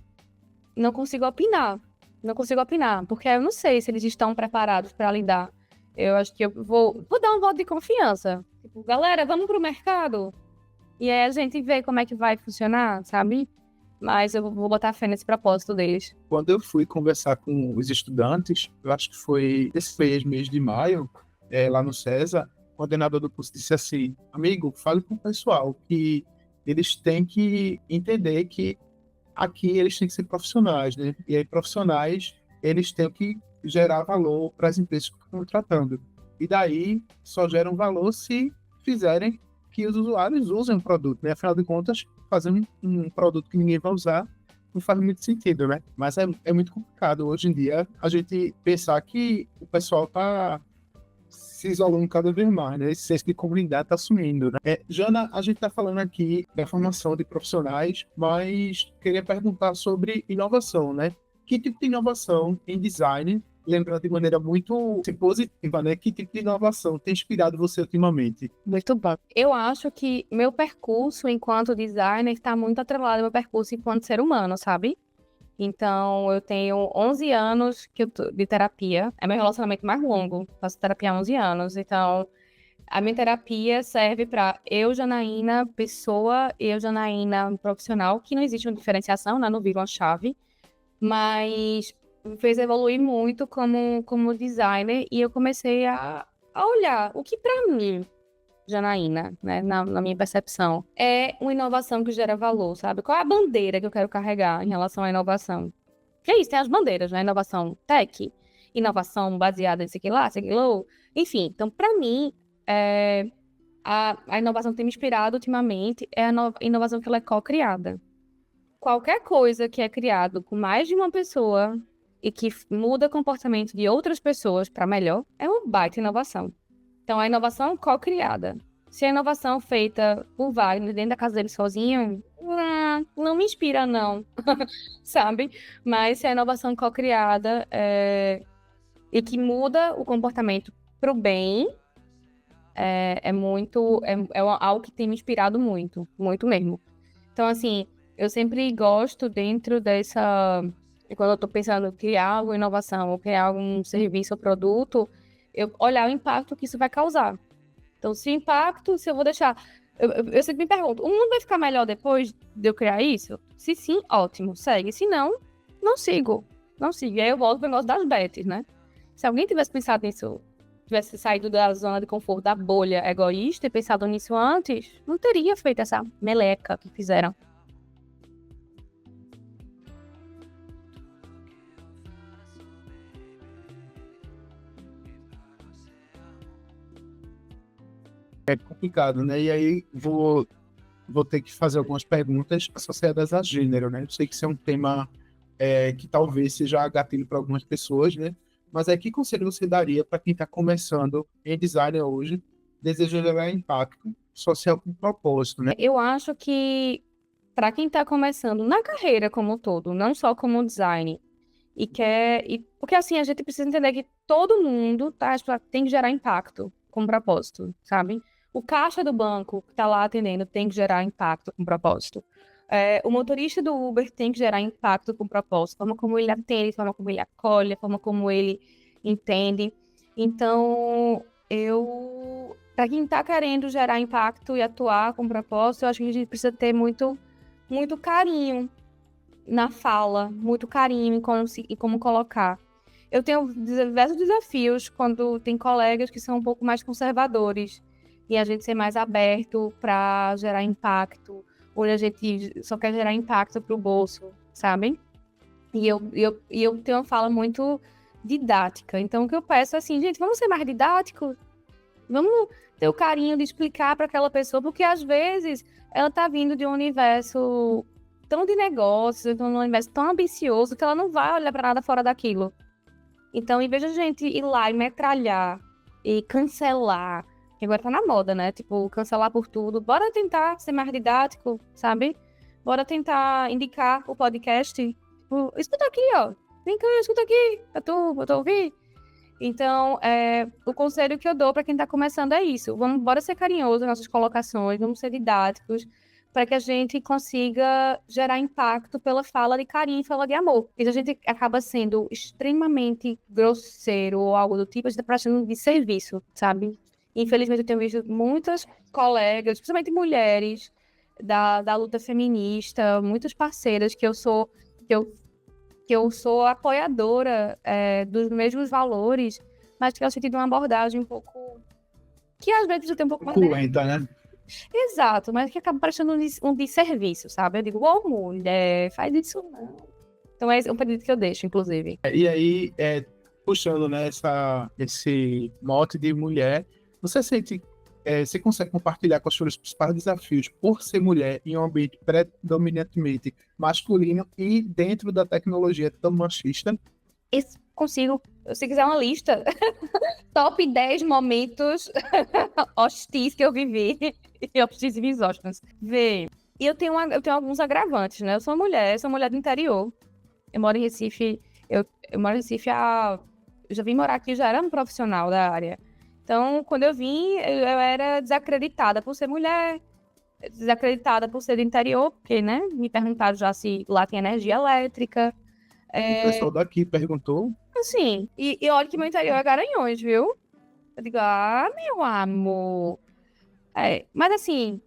consigo opinar. Não consigo opinar, porque eu não sei se eles estão preparados para lidar. Eu acho que eu vou dar um voto de confiança. Tipo, galera, vamos pro mercado? E aí a gente vê como é que vai funcionar, sabe? Mas eu vou botar fé nesse propósito deles. Quando eu fui conversar com os estudantes, eu acho que foi esse mês de maio, lá no César, o coordenador do curso disse assim, amigo, fale com o pessoal que eles têm que entender que aqui eles têm que ser profissionais, né? E aí profissionais, eles têm que gerar valor para as empresas que estão tratando. E daí só geram valor se fizerem que os usuários usem o produto, né? Afinal de contas, fazer um produto que ninguém vai usar não faz muito sentido, né? Mas é muito complicado hoje em dia a gente pensar que o pessoal está se isolando cada vez mais, né? Esse senso de comunidade está sumindo, né? Jana, a gente está falando aqui da formação de profissionais, mas queria perguntar sobre inovação, né? Que tipo de inovação em design, lembrando de maneira muito positiva, né? Que tipo de inovação tem inspirado você ultimamente? Muito bom. Eu acho que meu percurso enquanto designer está muito atrelado ao meu percurso enquanto ser humano, sabe? Então, eu tenho 11 anos de terapia. É meu relacionamento mais longo. Faço terapia há 11 anos. Então, a minha terapia serve para eu, Janaína, pessoa, eu, Janaína, profissional, que não existe uma diferenciação, né? Não vira uma chave. Mas me fez evoluir muito como designer e eu comecei a olhar o que para mim, Janaína, né, na minha percepção, é uma inovação que gera valor, sabe? Qual é a bandeira que eu quero carregar em relação à inovação? Que é isso, tem as bandeiras, né? Inovação tech, inovação baseada em sei lá, enfim. Então, para mim, a inovação que tem me inspirado ultimamente é a inovação que ela é co-criada. Qualquer coisa que é criado com mais de uma pessoa e que muda o comportamento de outras pessoas para melhor, é uma baita inovação. Então, a inovação co-criada. Se a inovação feita por Wagner dentro da casa dele sozinho, não me inspira, não, sabe? Mas se a inovação co-criada e que muda o comportamento para o bem, algo que tem me inspirado muito, muito mesmo. Então, assim, eu sempre gosto dentro dessa... Quando eu estou pensando em criar alguma inovação, ou criar algum serviço ou produto, eu olhar o impacto que isso vai causar. Então, se eu vou deixar... Eu sempre me pergunto, o mundo vai ficar melhor depois de eu criar isso? Se sim, ótimo, segue. Se não, não sigo. Não sigo. E aí eu volto pro negócio das bets, né? Se alguém tivesse pensado nisso, tivesse saído da zona de conforto, da bolha egoísta e pensado nisso antes, não teria feito essa meleca que fizeram. É complicado, né? E aí vou ter que fazer algumas perguntas associadas a gênero, né? Eu sei que isso é um tema que talvez seja gatilho para algumas pessoas, né? Mas que conselho você daria para quem está começando em design hoje, deseja gerar impacto social com propósito, né? Eu acho que para quem está começando na carreira como um todo, não só como design, porque assim, a gente precisa entender que todo mundo tem que gerar impacto com propósito, sabe? O caixa do banco que está lá atendendo tem que gerar impacto com propósito. O motorista do Uber tem que gerar impacto com propósito. A forma como ele atende, a forma como ele acolhe, a forma como ele entende. Então, para quem está querendo gerar impacto e atuar com propósito, eu acho que a gente precisa ter muito, muito carinho na fala, muito carinho em como colocar. Eu tenho diversos desafios quando tem colegas que são um pouco mais conservadores e a gente ser mais aberto para gerar impacto, ou a gente só quer gerar impacto para o bolso, sabe? E eu tenho uma fala muito didática. Então, o que eu peço é assim, gente, vamos ser mais didáticos? Vamos ter o carinho de explicar para aquela pessoa, porque às vezes ela está vindo de um universo tão de negócios, de um universo tão ambicioso, que ela não vai olhar para nada fora daquilo. Então, em vez de a gente ir lá e metralhar e cancelar, que agora tá na moda, né? Tipo, cancelar por tudo, bora tentar ser mais didático, sabe? Bora tentar indicar o podcast. Tipo, escuta aqui, ó. Vem cá, escuta aqui, pra tu ouvir. Então, o conselho que eu dou para quem está começando é isso. Bora ser carinhoso nas nossas colocações, vamos ser didáticos, para que a gente consiga gerar impacto pela fala de carinho e fala de amor. Porque se a gente acaba sendo extremamente grosseiro ou algo do tipo, a gente está prestando de serviço, sabe? Infelizmente, eu tenho visto muitas colegas, principalmente mulheres, da luta feminista, muitas parceiras que eu sou apoiadora dos mesmos valores, mas que eu senti de uma abordagem um pouco... que às vezes eu tenho um pouco mais... Cruenta, né? Exato, mas que acaba parecendo um desserviço, sabe? Eu digo, ô mulher, faz isso não. Então é um pedido que eu deixo, inclusive. E aí, puxando, né, esse mote de mulher, você consegue compartilhar com os seus principais desafios por ser mulher em um ambiente predominantemente masculino e dentro da tecnologia tão machista? Consigo, se quiser uma lista, top 10 momentos hostis que eu vivi, hostis e misóginos. Vê, e eu tenho alguns agravantes, né? Eu sou mulher do interior. Eu moro em Recife, eu moro em Recife eu já vim morar aqui, já era um profissional da área. Então, quando eu vim, eu era desacreditada por ser mulher, desacreditada por ser do interior, porque, né, me perguntaram já se lá tem energia elétrica. O pessoal daqui perguntou. Assim, e olha que meu interior é Garanhuns, viu? Eu digo, meu amor. Mas assim,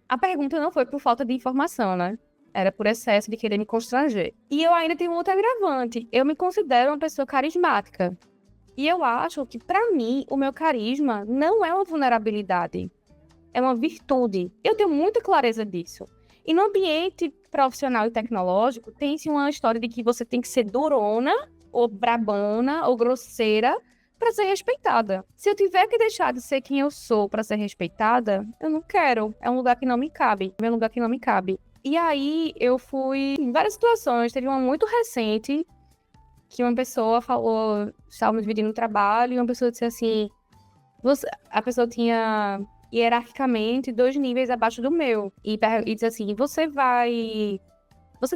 a pergunta não foi por falta de informação, né? Era por excesso de querer me constranger. E eu ainda tenho um outro agravante. Eu me considero uma pessoa carismática. E eu acho que, pra mim, o meu carisma não é uma vulnerabilidade. É uma virtude. Eu tenho muita clareza disso. E no ambiente profissional e tecnológico, tem-se uma história de que você tem que ser durona, ou brabona, ou grosseira, para ser respeitada. Se eu tiver que deixar de ser quem eu sou para ser respeitada, eu não quero. É um lugar que não me cabe. É um lugar que não me cabe. E aí eu fui em várias situações. Teve uma muito recente que uma pessoa falou, estávamos dividindo o trabalho, e uma pessoa disse assim, a pessoa tinha hierarquicamente 2 níveis abaixo do meu. E disse assim, você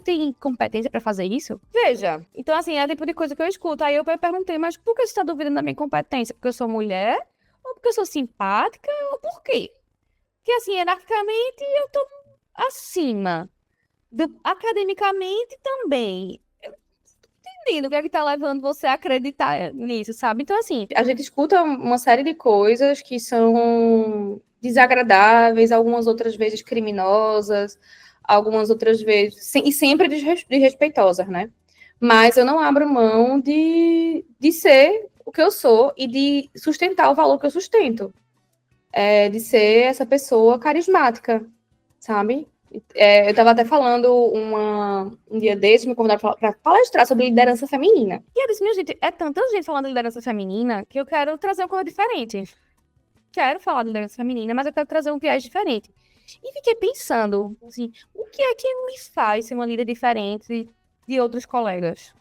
tem competência pra fazer isso? Veja, então assim, é o tipo de coisa que eu escuto. Aí eu perguntei, mas por que você tá duvidando da minha competência? Porque eu sou mulher? Ou porque eu sou simpática? Ou por quê? Porque assim, hierarquicamente eu tô acima. Academicamente também. Eu tô entendendo o que é que tá levando você a acreditar nisso, sabe? Então assim, a gente escuta uma série de coisas que são desagradáveis, algumas outras vezes criminosas, algumas outras vezes, e sempre desrespeitosas, né? Mas eu não abro mão de ser o que eu sou e de sustentar o valor que eu sustento. De ser essa pessoa carismática, sabe? Eu estava até falando um dia desses, me convidaram para palestrar sobre liderança feminina. E eu disse, minha gente, é tanta gente falando de liderança feminina que eu quero trazer uma coisa diferente. Quero falar de liderança feminina, mas eu quero trazer um viés diferente. E fiquei pensando, assim, o que é que me faz ser uma líder diferente de outros colegas?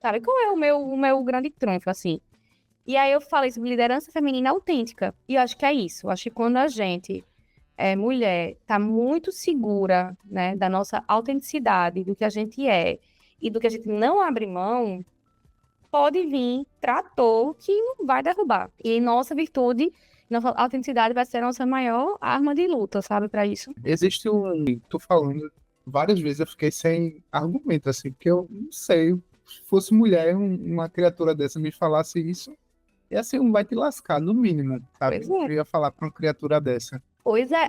Sabe, qual é o meu grande trunfo, assim? E aí eu falei sobre liderança feminina autêntica. E eu acho que é isso. Eu acho que quando a gente, mulher, tá muito segura, né, da nossa autenticidade, do que a gente é, e do que a gente não abre mão, pode vir trator que não vai derrubar. E nossa virtude, nossa autenticidade vai ser a nossa maior arma de luta, sabe, para isso. Existe tô falando, várias vezes eu fiquei sem argumento, assim, porque eu não sei, se fosse mulher, uma criatura dessa me falasse isso, ia ser um vai te lascar, no mínimo, sabe? Pois é. Eu ia falar pra uma criatura dessa. Pois é,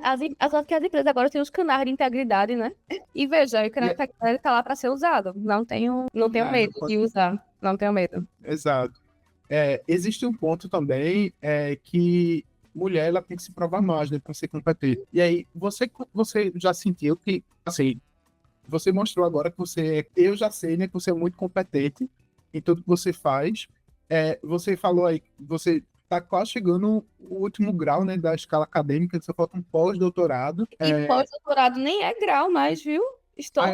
só que as empresas agora têm os canais de integridade, né? E veja, o canal de integridade tá lá para ser usado. Não tenho medo de usar. Não tenho medo. Exato. Existe um ponto também que mulher ela tem que se provar mais, né, para ser competente. E aí, você já sentiu que, assim, você mostrou agora que eu já sei, né, que você é muito competente em tudo que você faz. Você falou aí que você está quase chegando o último grau, né, da escala acadêmica, só falta um pós-doutorado. E pós-doutorado nem é grau mais, viu?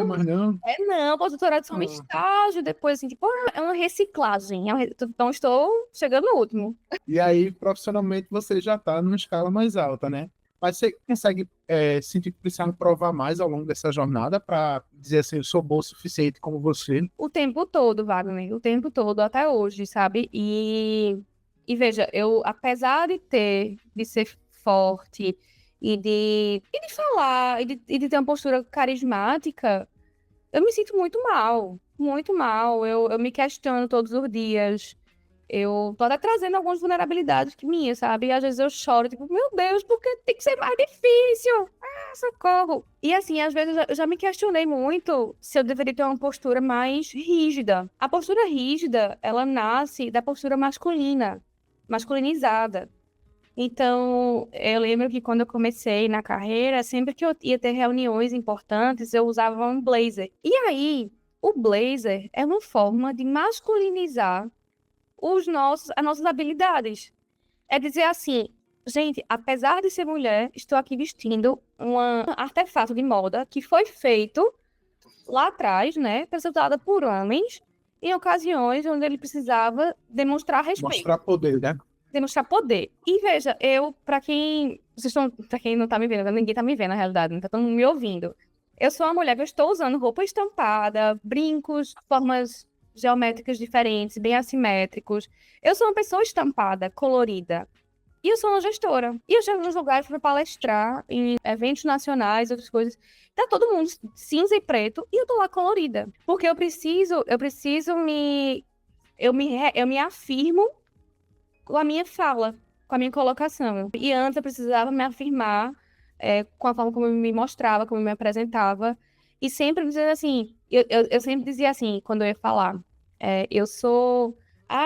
Mas não. Não, pós-doutorado é só um estágio, depois, assim, tipo, é uma reciclagem. Então, estou chegando no último. E aí, profissionalmente, você já está numa escala mais alta, né? Mas você consegue sentir que precisa provar mais ao longo dessa jornada para dizer assim, eu sou bom o suficiente como você? O tempo todo, Wagner, o tempo todo, até hoje, sabe? E veja, eu, apesar de ser forte e de falar, e de ter uma postura carismática, eu me sinto muito mal, muito mal. Eu me questiono todos os dias. Eu tô até trazendo algumas vulnerabilidades minhas, sabe? E às vezes eu choro, tipo, meu Deus, por que tem que ser mais difícil? Ah, socorro! E assim, às vezes eu já me questionei muito se eu deveria ter uma postura mais rígida. A postura rígida, ela nasce da postura masculina, masculinizada. Então, eu lembro que quando eu comecei na carreira, sempre que eu ia ter reuniões importantes, eu usava um blazer. E aí, o blazer é uma forma de masculinizar as nossas habilidades. É dizer assim, gente, apesar de ser mulher, estou aqui vestindo um artefato de moda que foi feito lá atrás, né, para ser usada por homens em ocasiões onde ele precisava demonstrar respeito. Mostrar poder, né? Demonstrar poder. E veja, para quem não tá me vendo, ninguém tá me vendo na realidade, não tá todo mundo me ouvindo. Eu sou uma mulher que eu estou usando roupa estampada, brincos, formas geométricas diferentes, bem assimétricos. Eu sou uma pessoa estampada, colorida. E eu sou uma gestora. E eu chego nos lugares para palestrar em eventos nacionais, outras coisas. Tá todo mundo cinza e preto e eu tô lá colorida. Porque eu preciso eu me afirmo com a minha fala, com a minha colocação. E antes eu precisava me afirmar com a forma como eu me mostrava, como eu me apresentava. E sempre dizendo assim, eu sempre dizia assim, quando eu ia falar,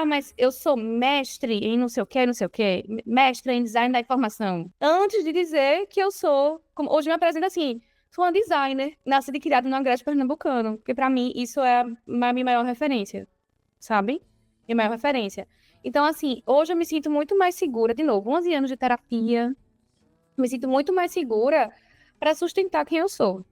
mas eu sou mestre em não sei o quê, não sei o quê, mestre em design da informação. Antes de dizer que eu sou, como hoje me apresento assim, sou uma designer, nascida e criada no Agreste Pernambucano, porque para mim isso é a minha maior referência, sabe? Minha maior referência. Então, assim, hoje eu me sinto muito mais segura, de novo, 11 anos de terapia, me sinto muito mais segura para sustentar quem eu sou,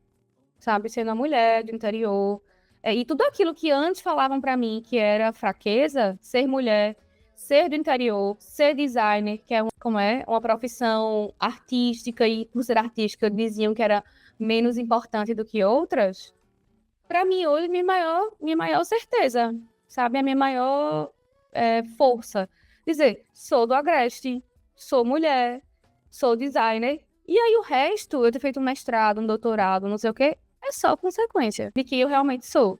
sabe? Sendo uma mulher do interior. E tudo aquilo que antes falavam para mim que era fraqueza, ser mulher, ser do interior, ser designer, que é, como é, uma profissão artística, e por ser artística diziam que era menos importante do que outras, para mim hoje minha maior certeza, sabe? A minha maior força. Dizer, sou do Agreste, sou mulher, sou designer, e aí o resto, eu ter feito um mestrado, um doutorado, não sei o quê, é só consequência de que eu realmente sou.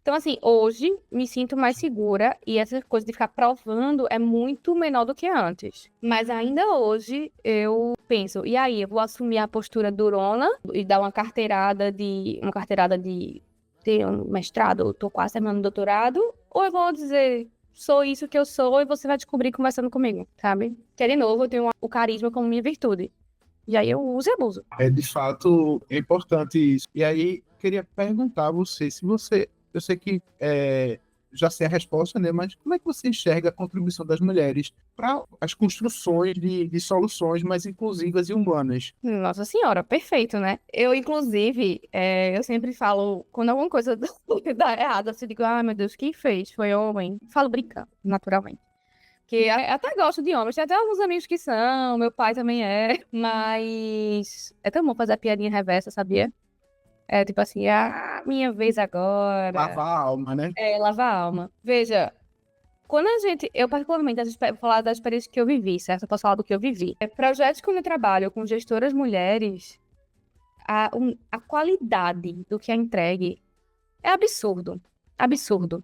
Então, assim, hoje me sinto mais segura e essa coisa de ficar provando é muito menor do que antes. Mas ainda hoje eu penso, e aí, eu vou assumir a postura durona e dar uma carteirada de ter um mestrado, ou tô quase terminando o doutorado, ou eu vou dizer, sou isso que eu sou e você vai descobrir conversando comigo, sabe? Que, de novo, eu tenho o carisma como minha virtude. E aí eu uso e abuso. De fato, é importante isso. E aí, queria perguntar a você, se você, eu sei que já sei a resposta, né? Mas como é que você enxerga a contribuição das mulheres para as construções de soluções mais inclusivas e humanas? Nossa senhora, perfeito, né? Eu, inclusive, eu sempre falo, quando alguma coisa dá errado, assim, eu digo, ai meu Deus, quem fez? Foi homem. Falo brincando, naturalmente. Que eu até gosto de homens, tem até alguns amigos que são, meu pai também é, mas é tão bom fazer a piadinha reversa, sabia? É tipo assim, minha vez agora. Lavar a alma, né? Lavar a alma. Veja, quando eu particularmente, vou falar da experiência que eu vivi, certo? Eu posso falar do que eu vivi. Projetos quando eu trabalho com gestoras mulheres, a qualidade do que é entregue é absurdo. Absurdo.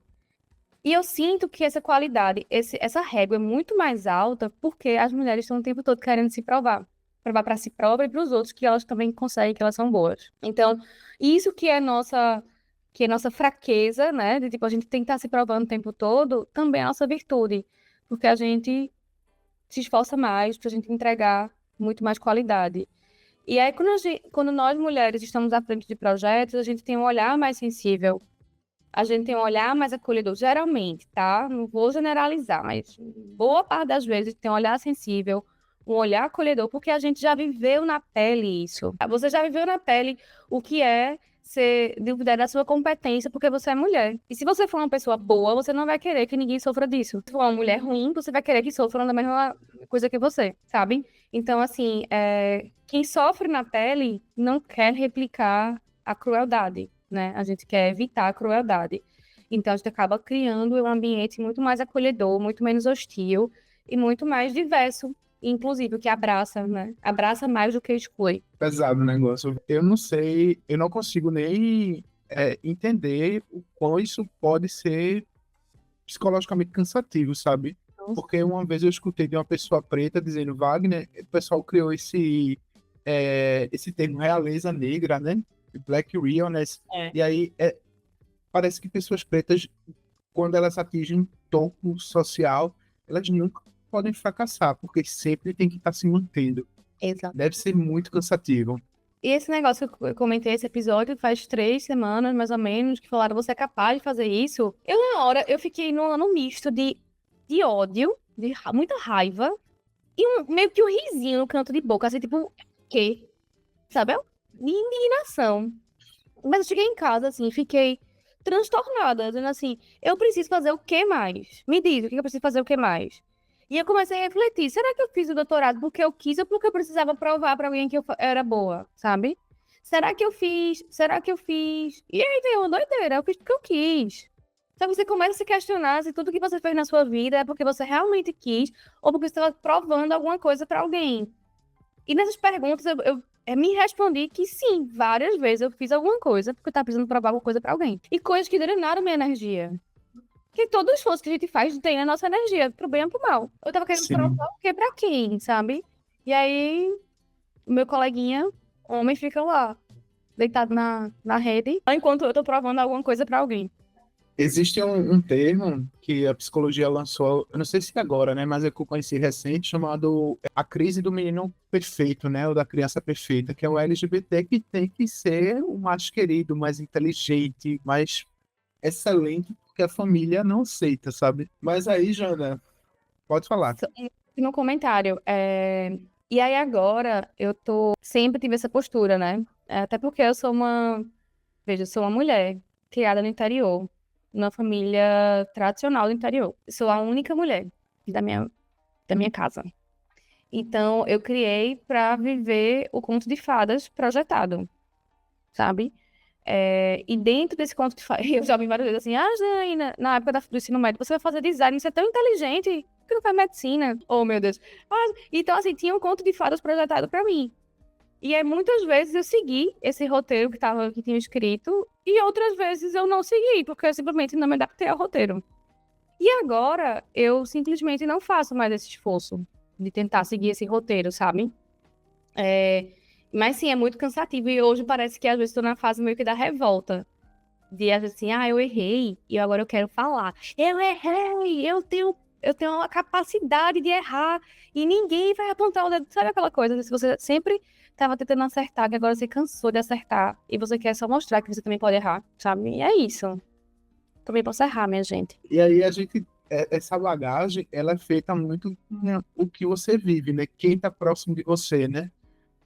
E eu sinto que essa qualidade, essa régua é muito mais alta porque as mulheres estão o tempo todo querendo se provar. Provar para si própria e para os outros que elas também conseguem, que elas são boas. Então, isso que é nossa fraqueza, né? De tipo, a gente tem que estar se provando o tempo todo, também é a nossa virtude. Porque a gente se esforça mais para a gente entregar muito mais qualidade. E aí, quando nós mulheres estamos à frente de projetos, a gente tem um olhar mais sensível, a gente tem um olhar mais acolhedor, geralmente, tá? Não vou generalizar, mas boa parte das vezes tem um olhar sensível, um olhar acolhedor, porque a gente já viveu na pele isso. Você já viveu na pele o que é ser duvidar da sua competência porque você é mulher. E se você for uma pessoa boa, você não vai querer que ninguém sofra disso. Se for uma mulher ruim, você vai querer que sofram da mesma coisa que você, sabe? Então, assim, quem sofre na pele não quer replicar a crueldade, né? A gente quer evitar a crueldade. Então, a gente acaba criando um ambiente muito mais acolhedor, muito menos hostil e muito mais diverso, inclusive, o que abraça, né? Abraça mais do que exclui. Pesado o negócio. Eu não sei, eu não consigo nem entender o quão isso pode ser psicologicamente cansativo, sabe? Porque uma vez eu escutei de uma pessoa preta dizendo, Wagner, o pessoal criou esse termo realeza negra, né? Black realness. É. E aí parece que pessoas pretas, quando elas atingem um topo social, elas nunca podem fracassar, porque sempre tem que estar se mantendo. Exato. Deve ser muito cansativo. E esse negócio que eu comentei, esse episódio, faz 3 semanas, mais ou menos, que falaram, você é capaz de fazer isso? Eu, na hora, eu fiquei num misto de ódio, muita raiva, e meio que um risinho no canto de boca, assim, tipo, quê? Sabe? De indignação. Mas eu cheguei em casa, assim, fiquei transtornada, dizendo assim, eu preciso fazer o que mais? Me diz, o que eu preciso fazer o que mais? E eu comecei a refletir, será que eu fiz o doutorado porque eu quis ou porque eu precisava provar para alguém que eu era boa, sabe? Será que eu fiz? Será que eu fiz? E aí veio uma doideira, eu fiz porque eu quis. Então você começa a se questionar se tudo que você fez na sua vida é porque você realmente quis ou porque você estava provando alguma coisa para alguém. E nessas perguntas eu me respondi que sim, várias vezes eu fiz alguma coisa porque eu estava precisando provar alguma coisa para alguém. E coisas que drenaram minha energia. Que todo esforço que a gente faz tem a nossa energia, pro bem ou pro mal. Eu tava querendo Sim. provar o quê pra quem, sabe? E aí, o meu coleguinha, homem, fica lá, deitado na rede, enquanto eu tô provando alguma coisa pra alguém. Existe um termo que a psicologia lançou, eu não sei se é agora, né, mas eu conheci recente, chamado a crise do menino perfeito, né, ou da criança perfeita, que é o LGBT, que tem que ser o mais querido, mais inteligente, mais excelente, porque a família não aceita, sabe? Mas aí, Jana, Pode falar. No comentário. E aí agora sempre tive essa postura, né? Até porque veja, eu sou uma mulher criada no interior, numa família tradicional do interior. Eu sou a única mulher da minha casa. Então, eu criei para viver o conto de fadas projetado, sabe? E dentro desse conto de fadas, eu já vi várias vezes assim, Janaína, na época do ensino médio, você vai fazer design, você é tão inteligente, por que não faz medicina? Oh, meu Deus. Então, assim, tinha um conto de fadas projetado para mim. E aí, muitas vezes eu segui esse roteiro que tinha escrito, e outras vezes eu não segui, porque eu simplesmente não me adaptei ao roteiro. E agora, eu simplesmente não faço mais esse esforço de tentar seguir esse roteiro, sabe? Mas sim, é muito cansativo, e hoje parece que às vezes estou na fase meio que da revolta. De às vezes assim, eu errei, e agora eu quero falar. Eu errei, eu tenho a capacidade de errar, e ninguém vai apontar o dedo. Sabe aquela coisa, se você sempre estava tentando acertar, que agora você cansou de acertar, e você quer só mostrar que você também pode errar, sabe? E é isso. Também posso errar, minha gente. E aí essa bagagem, ela é feita muito com o que você vive, né? Quem está próximo de você, né?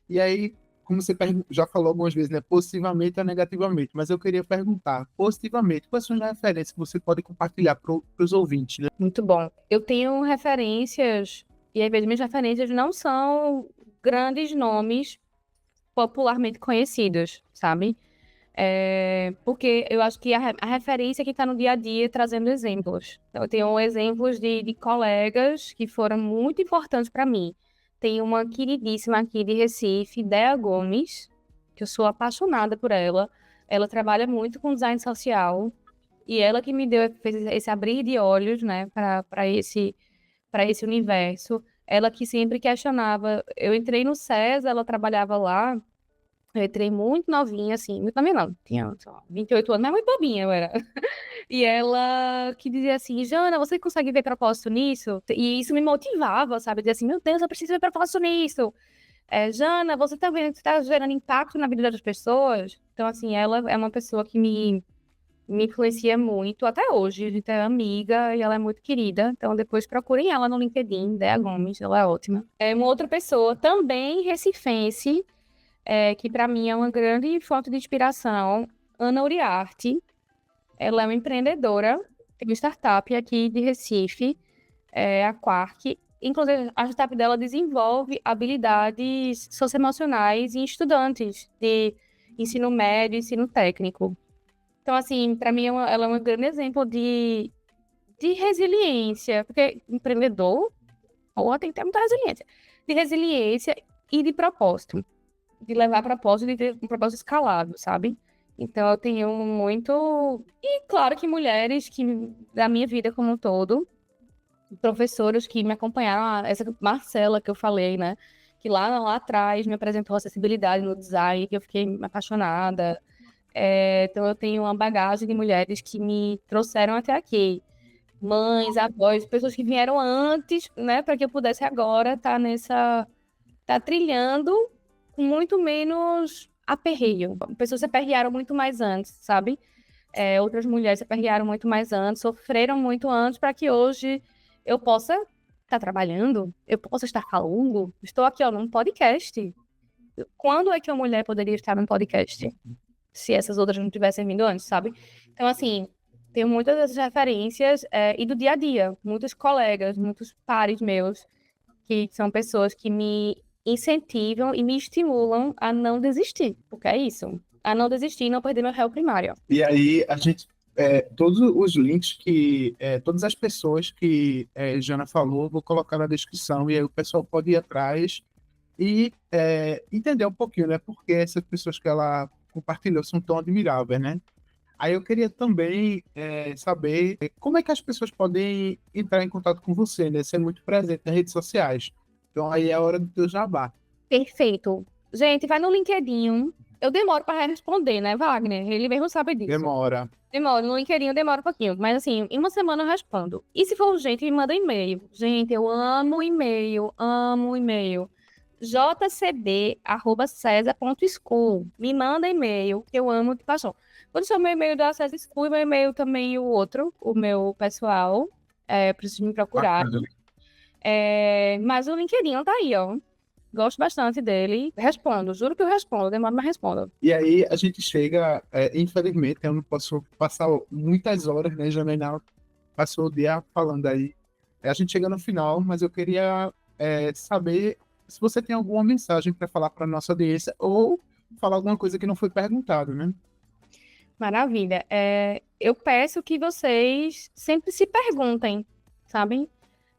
E aí, como você já falou algumas vezes, né? Positivamente ou negativamente, mas eu queria perguntar, positivamente, quais são as referências que você pode compartilhar para os ouvintes, né? Muito bom. Eu tenho referências, e às vezes minhas referências não são grandes nomes popularmente conhecidos, sabe? Porque eu acho que a referência é que está no dia a dia trazendo exemplos. Então, eu tenho exemplos de colegas que foram muito importantes para mim. Tem uma queridíssima aqui de Recife, Dea Gomes, que eu sou apaixonada por ela. Ela trabalha muito com design social e ela que fez esse abrir de olhos, né, para esse universo. Ela que sempre questionava. Eu entrei no SESA, ela trabalhava lá. Eu entrei muito novinha, assim, muito novinha não, tinha, sei lá, 28 anos, mas muito bobinha eu era. E ela que dizia assim, Jana, você consegue ver propósito nisso? E isso me motivava, sabe? Dizia assim, meu Deus, eu preciso ver propósito nisso. Jana, você tá vendo que você tá gerando impacto na vida das pessoas? Então, assim, ela é uma pessoa que me influencia muito, até hoje, a gente é amiga e ela é muito querida. Então, depois procurem ela no LinkedIn, Dea Gomes, ela é ótima. É uma outra pessoa, também recifense, que para mim é uma grande fonte de inspiração, Ana Uriarte. Ela é uma empreendedora, tem uma startup aqui de Recife, a Quark. Inclusive, a startup dela desenvolve habilidades socioemocionais em estudantes de ensino médio e ensino técnico. Então, assim, para mim, ela é um grande exemplo de resiliência, porque empreendedor, tem que ter muita resiliência. De resiliência e de propósito. De levar propósito e de ter um propósito escalável, sabe? Então, eu tenho muito... E, claro, que mulheres da minha vida como um todo, professoras que me acompanharam, essa Marcela que eu falei, né? Que lá atrás me apresentou acessibilidade no design, que eu fiquei apaixonada. Então, eu tenho uma bagagem de mulheres que me trouxeram até aqui. Mães, avós, pessoas que vieram antes, né? Para que eu pudesse agora estar tá trilhando com muito menos aperreio. Pessoas se aperrearam muito mais antes, sabe? Outras mulheres se aperrearam muito mais antes, sofreram muito antes para que hoje eu possa estar trabalhando, eu possa estar falando. Estou aqui, ó, num podcast. Quando é que uma mulher poderia estar num podcast? Se essas outras não tivessem vindo antes, sabe? Então, assim, tenho muitas dessas referências e do dia a dia. Muitos colegas, muitos pares meus, que são pessoas que me incentivam e me estimulam a não desistir, porque é isso. A não desistir e não perder meu réu primário. E aí todos os links todas as pessoas que Jana falou, eu vou colocar na descrição, e aí o pessoal pode ir atrás e entender um pouquinho, né? Porque essas pessoas que ela compartilhou são tão admiráveis, né? Aí eu queria também saber como é que as pessoas podem entrar em contato com você, né? Você é muito presente nas redes sociais. Então aí é a hora do teu jabá. Perfeito. Gente, vai no LinkedIn. Eu demoro para responder, né, Wagner? Ele mesmo sabe disso. Demora. Demora, no LinkedIn demora um pouquinho. Mas assim, em uma semana eu respondo. E se for urgente, me manda e-mail. Gente, eu amo e-mail, amo e-mail. jcb@cesa.school. Me manda e-mail, que eu amo de paixão. Vou deixar o meu e-mail da Cesa School e meu e-mail também o outro, o meu pessoal. Preciso me procurar. Bacana. Mas o LinkedIn tá aí, ó. Gosto bastante dele. Respondo, juro que eu respondo, demoro, mas respondo. E aí a gente chega, infelizmente, eu não posso passar muitas horas, né, Janaina? Passou o dia falando aí. A gente chega no final, mas eu queria saber se você tem alguma mensagem para falar para nossa audiência ou falar alguma coisa que não foi perguntado, né? Maravilha. Eu peço que vocês sempre se perguntem, sabem?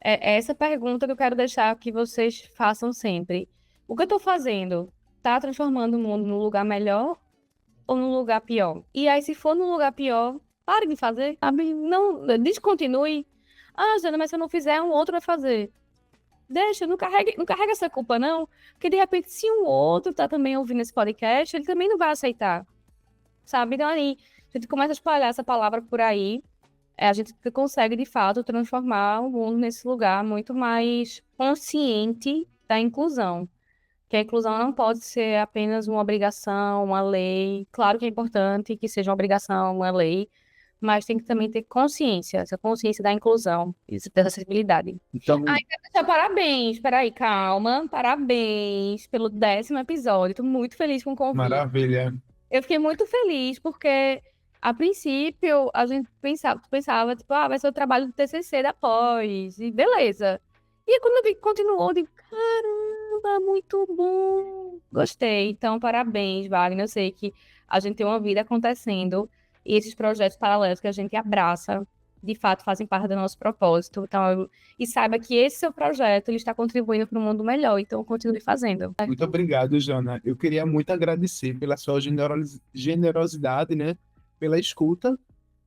É essa pergunta que eu quero deixar que vocês façam sempre. O que eu estou fazendo? Tá transformando o mundo num lugar melhor ou num lugar pior? E aí, se for num lugar pior, pare de fazer, sabe? Não, descontinue. Ah, Jana, mas se eu não fizer, um outro vai fazer. Deixa, não carrega essa culpa, não. Porque, de repente, se um outro tá também ouvindo esse podcast, ele também não vai aceitar, sabe? Então, aí, a gente começa a espalhar essa palavra por aí, a gente consegue, de fato, transformar o mundo nesse lugar muito mais consciente da inclusão. Que a inclusão não pode ser apenas uma obrigação, uma lei. Claro que é importante que seja uma obrigação, uma lei, mas tem que também ter consciência, essa consciência da inclusão e da acessibilidade. Então, Ai, quero deixar parabéns, peraí, calma. Parabéns pelo 10º episódio. Tô muito feliz com o convite. maravilha. Eu fiquei muito feliz porque, a princípio, a gente pensava tipo, vai ser o trabalho do TCC da pós, e beleza. E aí, quando eu vi que continuou, eu digo, caramba, muito bom. Gostei. Então, parabéns, Wagner. Eu sei que a gente tem uma vida acontecendo e esses projetos paralelos que a gente abraça, de fato, fazem parte do nosso propósito. Então, e saiba que esse seu projeto ele está contribuindo para um mundo melhor, então continue fazendo. Muito obrigado, Jana. Eu queria muito agradecer pela sua generosidade, né? Pela escuta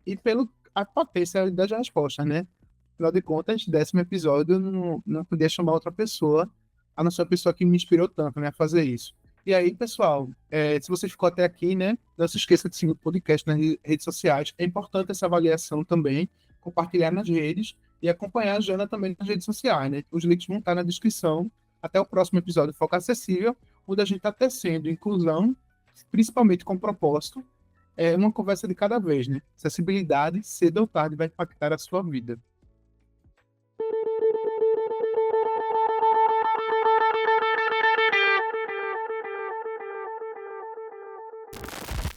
e pela a potência das respostas, né? Afinal de contas, 10º episódio, eu não podia chamar outra pessoa, a não ser a pessoa que me inspirou tanto, né, a fazer isso. E aí, pessoal, se você ficou até aqui, né, não se esqueça de seguir o podcast nas redes sociais. É importante essa avaliação também, compartilhar nas redes e acompanhar a Jana também nas redes sociais, né? Os links vão estar na descrição. Até o próximo episódio Foco Acessível, onde a gente está tecendo inclusão, principalmente com propósito, uma conversa de cada vez, né? Acessibilidade, cedo ou tarde, vai impactar a sua vida.